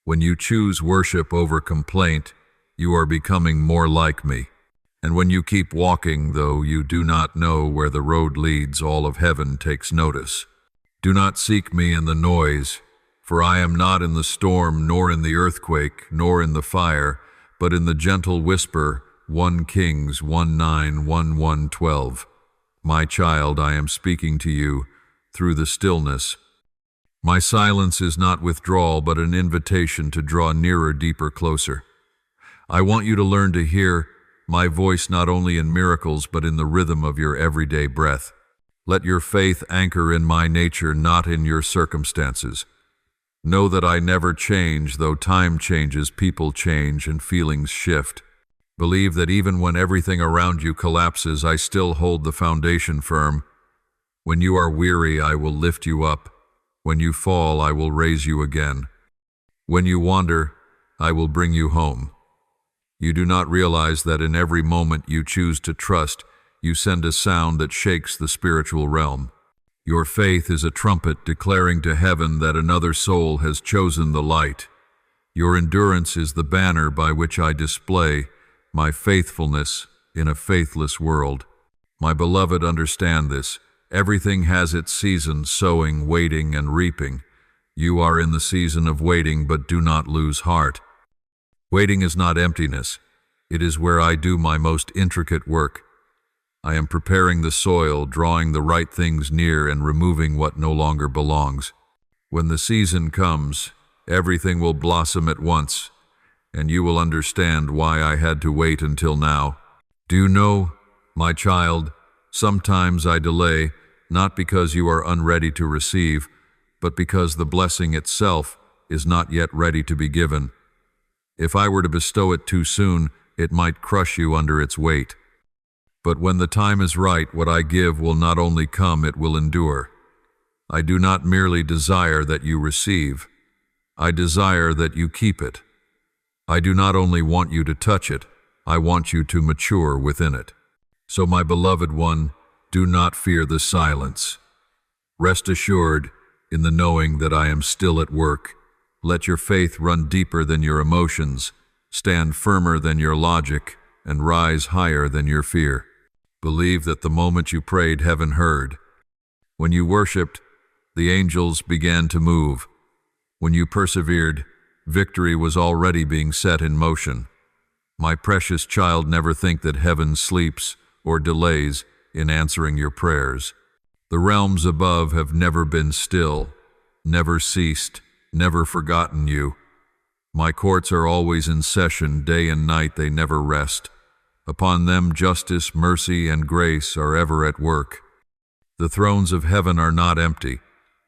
When you choose worship over complaint, you are becoming more like me. And when you keep walking, though you do not know where the road leads, all of heaven takes notice. Do not seek me in the noise, for I am not in the storm, nor in the earthquake, nor in the fire, but in the gentle whisper, 1 Kings 1:9-1:12. My child, I am speaking to you through the stillness. My silence is not withdrawal, but an invitation to draw nearer, deeper, closer. I want you to learn to hear my voice not only in miracles, but in the rhythm of your everyday breath. Let your faith anchor in my nature, not in your circumstances. Know that I never change. Though time changes, people change, and feelings shift. Believe that even when everything around you collapses, I still hold the foundation firm. When you are weary, I will lift you up. When you fall, I will raise you again. When you wander, I will bring you home. You do not realize that in every moment you choose to trust, you send a sound that shakes the spiritual realm. Your faith is a trumpet declaring to heaven that another soul has chosen the light. Your endurance is the banner by which I display my faithfulness in a faithless world. My beloved, understand this. Everything has its season, sowing, waiting, and reaping. You are in the season of waiting, but do not lose heart. Waiting is not emptiness. It is where I do my most intricate work. I am preparing the soil, drawing the right things near, and removing what no longer belongs. When the season comes, everything will blossom at once, and you will understand why I had to wait until now. Do you know, my child, sometimes I delay, not because you are unready to receive, but because the blessing itself is not yet ready to be given. If I were to bestow it too soon, it might crush you under its weight. But when the time is right, what I give will not only come, it will endure. I do not merely desire that you receive. I desire that you keep it. I do not only want you to touch it, I want you to mature within it. So, my beloved one, do not fear the silence. Rest assured in the knowing that I am still at work. Let your faith run deeper than your emotions, stand firmer than your logic, and rise higher than your fear. Believe that the moment you prayed, heaven heard. When you worshipped, the angels began to move. When you persevered, victory was already being set in motion. My precious child, never think that heaven sleeps or delays in answering your prayers. The realms above have never been still, never ceased, never forgotten you. My courts are always in session, day and night they never rest. Upon them justice, mercy, and grace are ever at work. The thrones of heaven are not empty,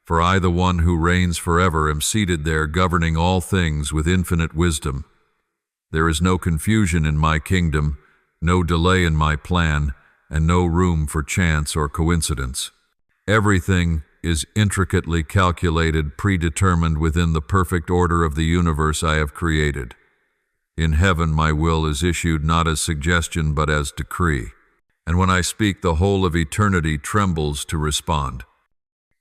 for I, the one who reigns forever, am seated there, governing all things with infinite wisdom. There is no confusion in my kingdom, no delay in my plan, and no room for chance or coincidence. Everything is intricately calculated, predetermined within the perfect order of the universe I have created. In heaven my will is issued not as suggestion but as decree, and when I speak the whole of eternity trembles to respond.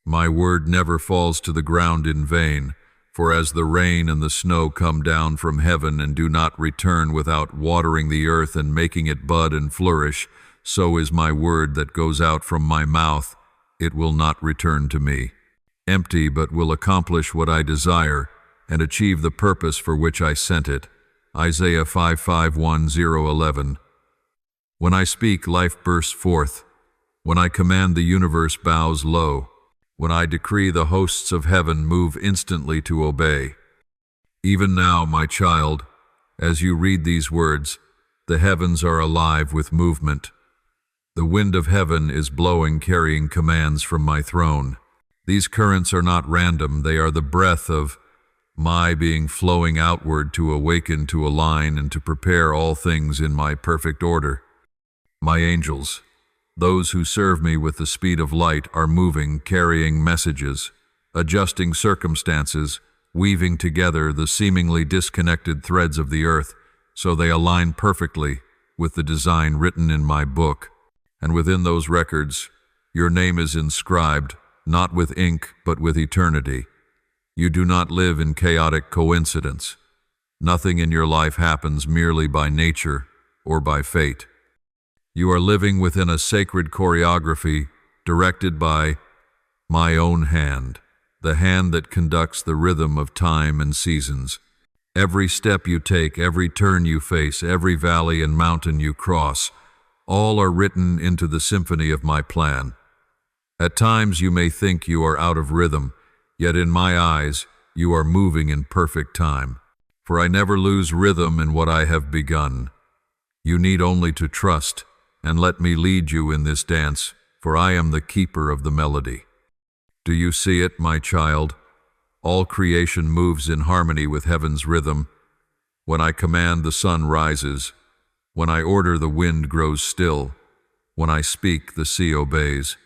My word never falls to the ground in vain, for as the rain and the snow come down from heaven and do not return without watering the earth and making it bud and flourish, so is my word that goes out from my mouth. It will not return to me empty, but will accomplish what I desire and achieve the purpose for which I sent it. Isaiah 5:5-1-0-11. When I speak, life bursts forth. When I command, the universe bows low. When I decree, the hosts of heaven move instantly to obey. Even now, my child, as you read these words, the heavens are alive with movement. The wind of heaven is blowing, carrying commands from my throne. These currents are not random, they are the breath of my being flowing outward to awaken, to align, and to prepare all things in my perfect order. My angels, those who serve me with the speed of light, are moving, carrying messages, adjusting circumstances, weaving together the seemingly disconnected threads of the earth so they align perfectly with the design written in my book. And within those records, your name is inscribed, not with ink, but with eternity. You do not live in chaotic coincidence. Nothing in your life happens merely by nature or by fate. You are living within a sacred choreography directed by my own hand, the hand that conducts the rhythm of time and seasons. Every step you take, every turn you face, every valley and mountain you cross, all are written into the symphony of my plan. At times you may think you are out of rhythm, yet in my eyes you are moving in perfect time. For I never lose rhythm in what I have begun. You need only to trust, and let me lead you in this dance, for I am the keeper of the melody. Do you see it, my child? All creation moves in harmony with heaven's rhythm. When I command, the sun rises. When I order, the wind grows still. When I speak, the sea obeys.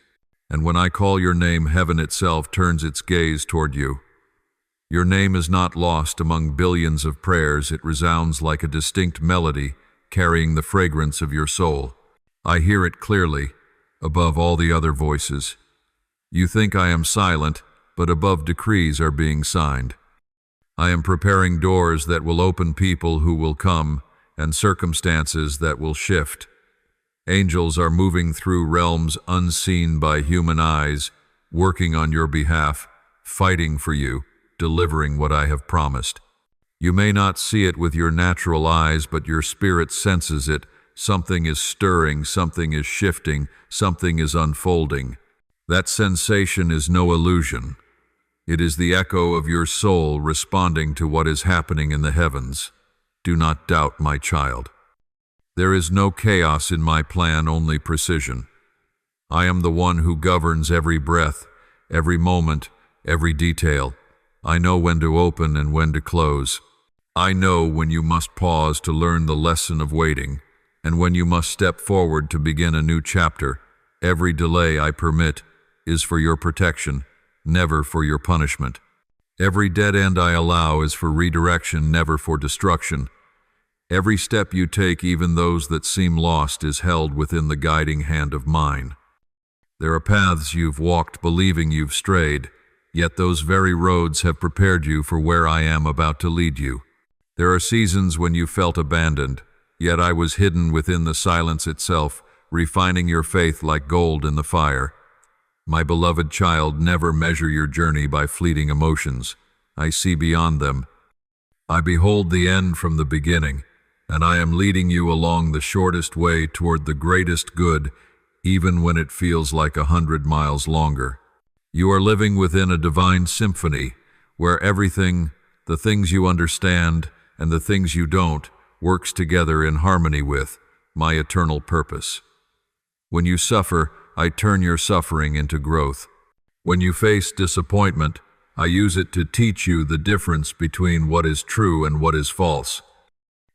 And when I call your name, heaven itself turns its gaze toward you. Your name is not lost among billions of prayers. It resounds like a distinct melody, carrying the fragrance of your soul. I hear it clearly, above all the other voices. You think I am silent, but above decrees are being signed. I am preparing doors that will open, people who will come, and circumstances that will shift. Angels are moving through realms unseen by human eyes, working on your behalf, fighting for you, delivering what I have promised. You may not see it with your natural eyes, but your spirit senses it. Something is stirring, something is shifting, something is unfolding. That sensation is no illusion. It is the echo of your soul responding to what is happening in the heavens. Do not doubt, my child. There is no chaos in my plan, only precision. I am the one who governs every breath, every moment, every detail. I know when to open and when to close. I know when you must pause to learn the lesson of waiting, and when you must step forward to begin a new chapter. Every delay I permit is for your protection, never for your punishment. Every dead end I allow is for redirection, never for destruction. Every step you take, even those that seem lost, is held within the guiding hand of mine. There are paths you've walked believing you've strayed, yet those very roads have prepared you for where I am about to lead you. There are seasons when you felt abandoned, yet I was hidden within the silence itself, refining your faith like gold in the fire. My beloved child, never measure your journey by fleeting emotions. I see beyond them. I behold the end from the beginning, and I am leading you along the shortest way toward the greatest good, even when it feels like 100 miles longer. You are living within a divine symphony, where everything, the things you understand and the things you don't, works together in harmony with my eternal purpose. When you suffer, I turn your suffering into growth. When you face disappointment, I use it to teach you the difference between what is true and what is false.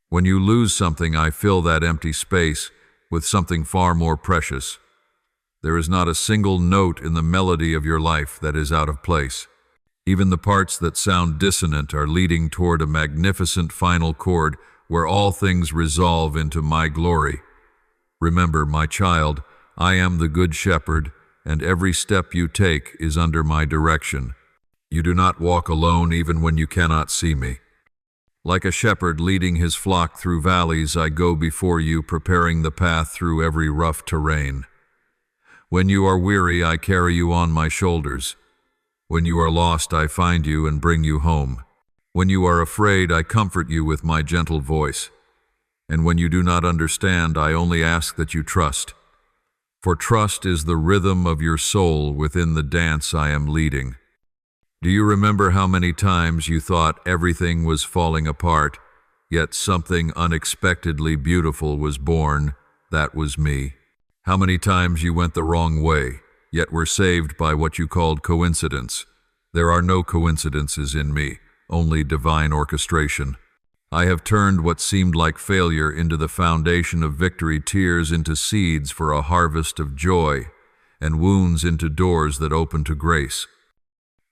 When you lose something, I fill that empty space with something far more precious. There is not a single note in the melody of your life that is out of place. Even the parts that sound dissonant are leading toward a magnificent final chord where all things resolve into my glory. Remember, my child, I am the Good Shepherd, and every step you take is under my direction. You do not walk alone even when you cannot see me. Like a shepherd leading his flock through valleys, I go before you, preparing the path through every rough terrain. When you are weary, I carry you on my shoulders. When you are lost, I find you and bring you home. When you are afraid, I comfort you with my gentle voice. And when you do not understand, I only ask that you trust. For trust is the rhythm of your soul within the dance I am leading. Do you remember how many times you thought everything was falling apart, yet something unexpectedly beautiful was born? That was me. How many times you went the wrong way, yet were saved by what you called coincidence? There are no coincidences in me, only divine orchestration. I have turned what seemed like failure into the foundation of victory, tears into seeds for a harvest of joy, and wounds into doors that open to grace.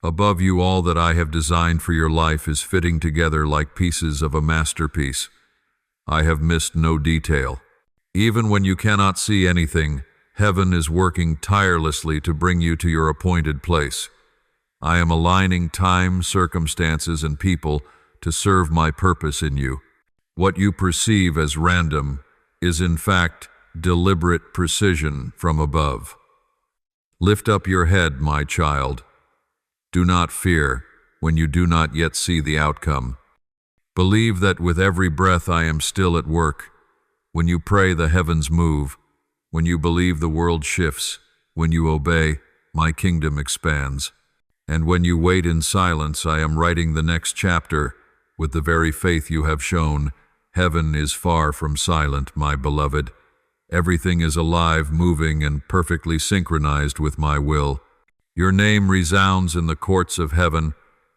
Above you, all that I have designed for your life is fitting together like pieces of a masterpiece. I have missed no detail. Even when you cannot see anything, heaven is working tirelessly to bring you to your appointed place. I am aligning time, circumstances, and people to serve my purpose in you. What you perceive as random is in fact deliberate precision from above. Lift up your head, my child. Do not fear when you do not yet see the outcome. Believe that with every breath I am still at work. When you pray, the heavens move. When you believe, the world shifts. When you obey, my kingdom expands. And when you wait in silence, I am writing the next chapter. With the very faith you have shown, heaven is far from silent, my beloved. Everything is alive, moving, and perfectly synchronized with my will. Your name resounds in the courts of heaven,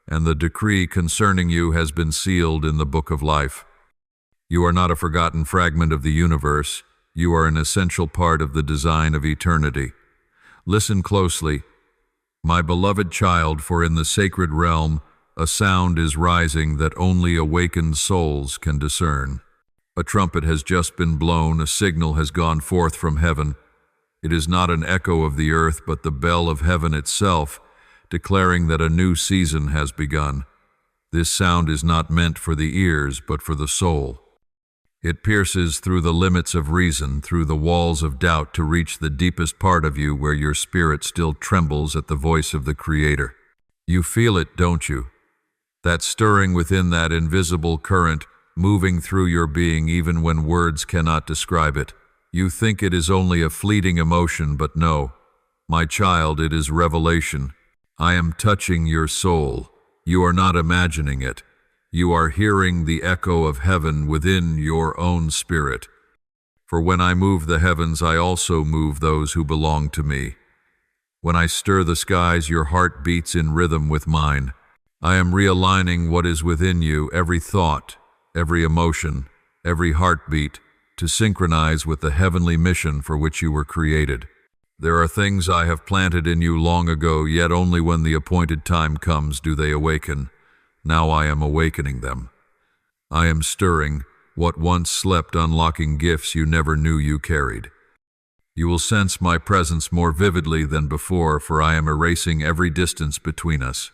and the decree concerning you has been sealed in the book of life. You are not a forgotten fragment of the universe. You are an essential part of the design of eternity. Listen closely, my beloved child, for in the sacred realm, a sound is rising that only awakened souls can discern. A trumpet has just been blown, a signal has gone forth from heaven. It is not an echo of the earth, but the bell of heaven itself, declaring that a new season has begun. This sound is not meant for the ears, but for the soul. It pierces through the limits of reason, through the walls of doubt, to reach the deepest part of you where your spirit still trembles at the voice of the Creator. You feel it, don't you? That stirring within, that invisible current, moving through your being even when words cannot describe it. You think it is only a fleeting emotion, but no. My child, it is revelation. I am touching your soul. You are not imagining it. You are hearing the echo of heaven within your own spirit. For when I move the heavens, I also move those who belong to me. When I stir the skies, your heart beats in rhythm with mine. I am realigning what is within you, every thought, every emotion, every heartbeat, to synchronize with the heavenly mission for which you were created. There are things I have planted in you long ago, yet only when the appointed time comes do they awaken. Now I am awakening them. I am stirring what once slept, unlocking gifts you never knew you carried. You will sense my presence more vividly than before, for I am erasing every distance between us.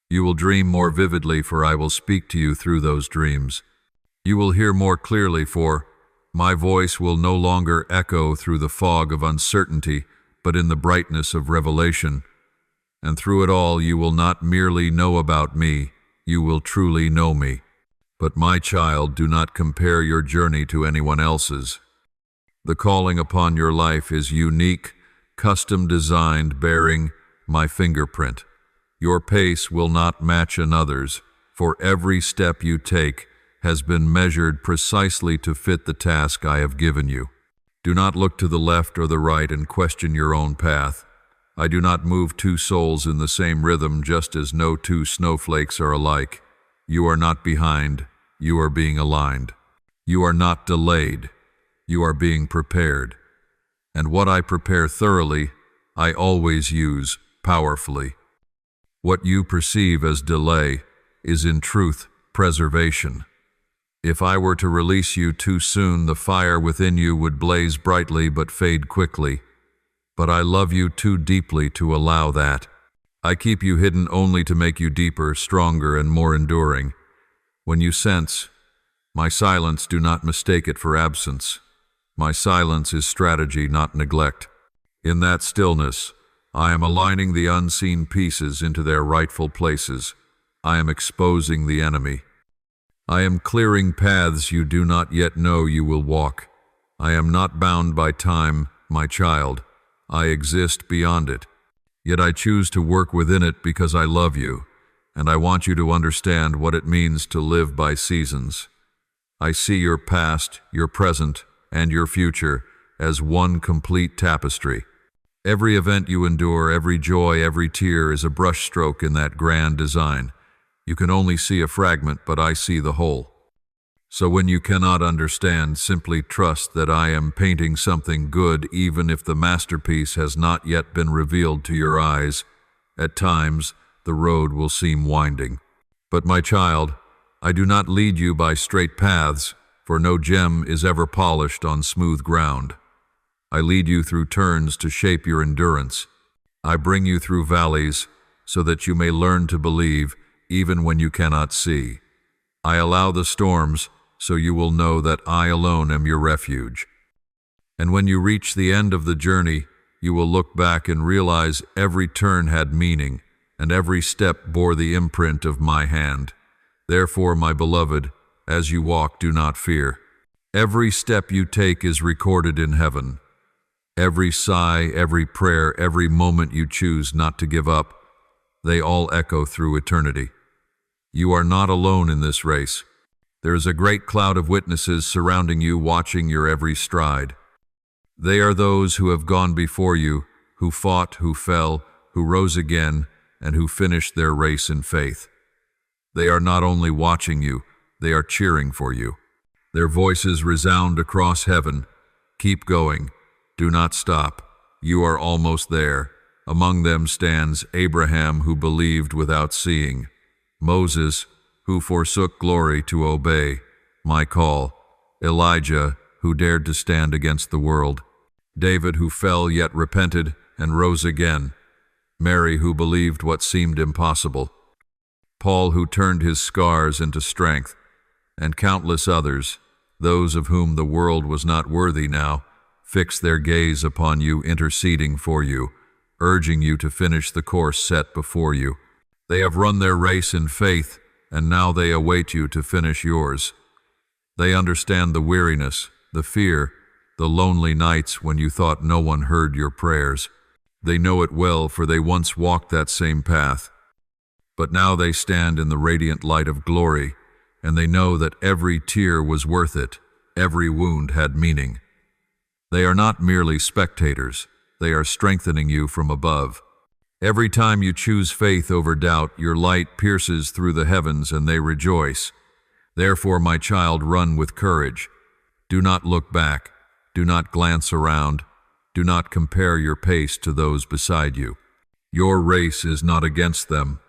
You will dream more vividly, for I will speak to you through those dreams. You will hear more clearly, for my voice will no longer echo through the fog of uncertainty, but in the brightness of revelation. And through it all, you will not merely know about me, you will truly know me. But my child, do not compare your journey to anyone else's. The calling upon your life is unique, custom designed, bearing my fingerprint. Your pace will not match another's, for every step you take has been measured precisely to fit the task I have given you. Do not look to the left or the right and question your own path. I do not move two souls in the same rhythm, just as no two snowflakes are alike. You are not behind, you are being aligned. You are not delayed, you are being prepared. And what I prepare thoroughly, I always use powerfully. What you perceive as delay is in truth preservation. If I were to release you too soon, the fire within you would blaze brightly but fade quickly. But I love you too deeply to allow that. I keep you hidden only to make you deeper, stronger, and more enduring. When you sense my silence, do not mistake it for absence. My silence is strategy, not neglect. In that stillness, I am aligning the unseen pieces into their rightful places. I am exposing the enemy. I am clearing paths you do not yet know you will walk. I am not bound by time, my child. I exist beyond it. Yet I choose to work within it because I love you, and I want you to understand what it means to live by seasons. I see your past, your present, and your future as one complete tapestry. Every event you endure, every joy, every tear is a brushstroke in that grand design. You can only see a fragment, but I see the whole. So when you cannot understand, simply trust that I am painting something good, even if the masterpiece has not yet been revealed to your eyes. At times, the road will seem winding. But my child, I do not lead you by straight paths, for no gem is ever polished on smooth ground. I lead you through turns to shape your endurance. I bring you through valleys so that you may learn to believe even when you cannot see. I allow the storms so you will know that I alone am your refuge. And when you reach the end of the journey, you will look back and realize every turn had meaning, and every step bore the imprint of my hand. Therefore, my beloved, as you walk, do not fear. Every step you take is recorded in heaven. Every sigh, every prayer, every moment you choose not to give up, they all echo through eternity. You are not alone in this race. There is a great cloud of witnesses surrounding you, watching your every stride. They are those who have gone before you, who fought, who fell, who rose again, and who finished their race in faith. They are not only watching you, they are cheering for you. Their voices resound across heaven. Keep going. Do not stop. You are almost there. Among them stands Abraham, who believed without seeing; Moses, who forsook glory to obey my call; Elijah, who dared to stand against the world; David, who fell yet repented and rose again; Mary, who believed what seemed impossible; Paul, who turned his scars into strength; and countless others, those of whom the world was not worthy now, fix their gaze upon you, interceding for you, urging you to finish the course set before you. They have run their race in faith, and now they await you to finish yours. They understand the weariness, the fear, the lonely nights when you thought no one heard your prayers. They know it well, for they once walked that same path. But now they stand in the radiant light of glory, and they know that every tear was worth it, every wound had meaning. They are not merely spectators, they are strengthening you from above. Every time you choose faith over doubt, your light pierces through the heavens and they rejoice. Therefore, my child, run with courage. Do not look back. Do not glance around. Do not compare your pace to those beside you. Your race is not against them.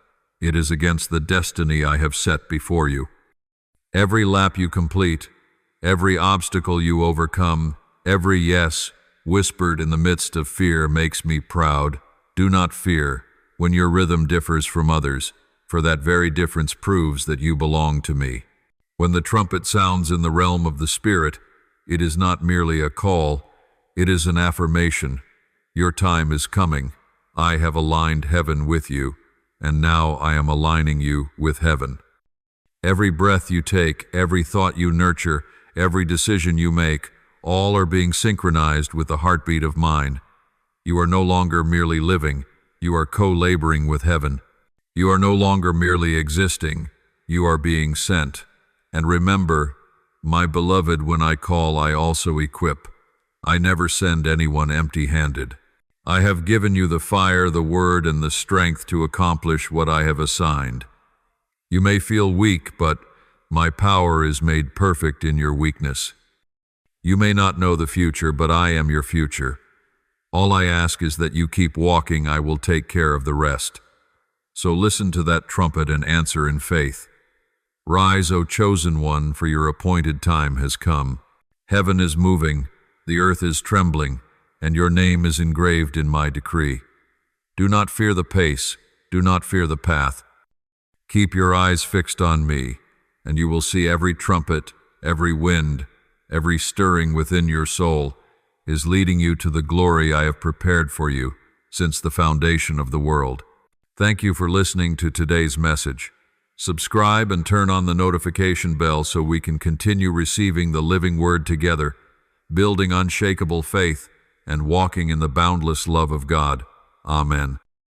It is against the destiny I have set before you. Every lap you complete, every obstacle you overcome, every yes, whispered in the midst of fear, makes me proud. Do not fear when your rhythm differs from others, for that very difference proves that you belong to me. When the trumpet sounds in the realm of the Spirit, it is not merely a call, it is an affirmation. Your time is coming. I have aligned heaven with you, and now I am aligning you with heaven. Every breath you take, every thought you nurture, every decision you make, all are being synchronized with the heartbeat of mine. You are no longer merely living, you are co-laboring with heaven. You are no longer merely existing, you are being sent. And remember, my beloved, when I call, I also equip. I never send anyone empty-handed. I have given you the fire, the word, and the strength to accomplish what I have assigned. You may feel weak, but my power is made perfect in your weakness. You may not know the future, but I am your future. All I ask is that you keep walking. I will take care of the rest. So listen to that trumpet and answer in faith. Rise, O chosen one, for your appointed time has come. Heaven is moving, the earth is trembling, and your name is engraved in my decree. Do not fear the pace, do not fear the path. Keep your eyes fixed on me, and you will see every trumpet, every wind, every stirring within your soul is leading you to the glory I have prepared for you since the foundation of the world. Thank you for listening to today's message. Subscribe and turn on the notification bell so we can continue receiving the living word together, building unshakable faith and walking in the boundless love of God. Amen.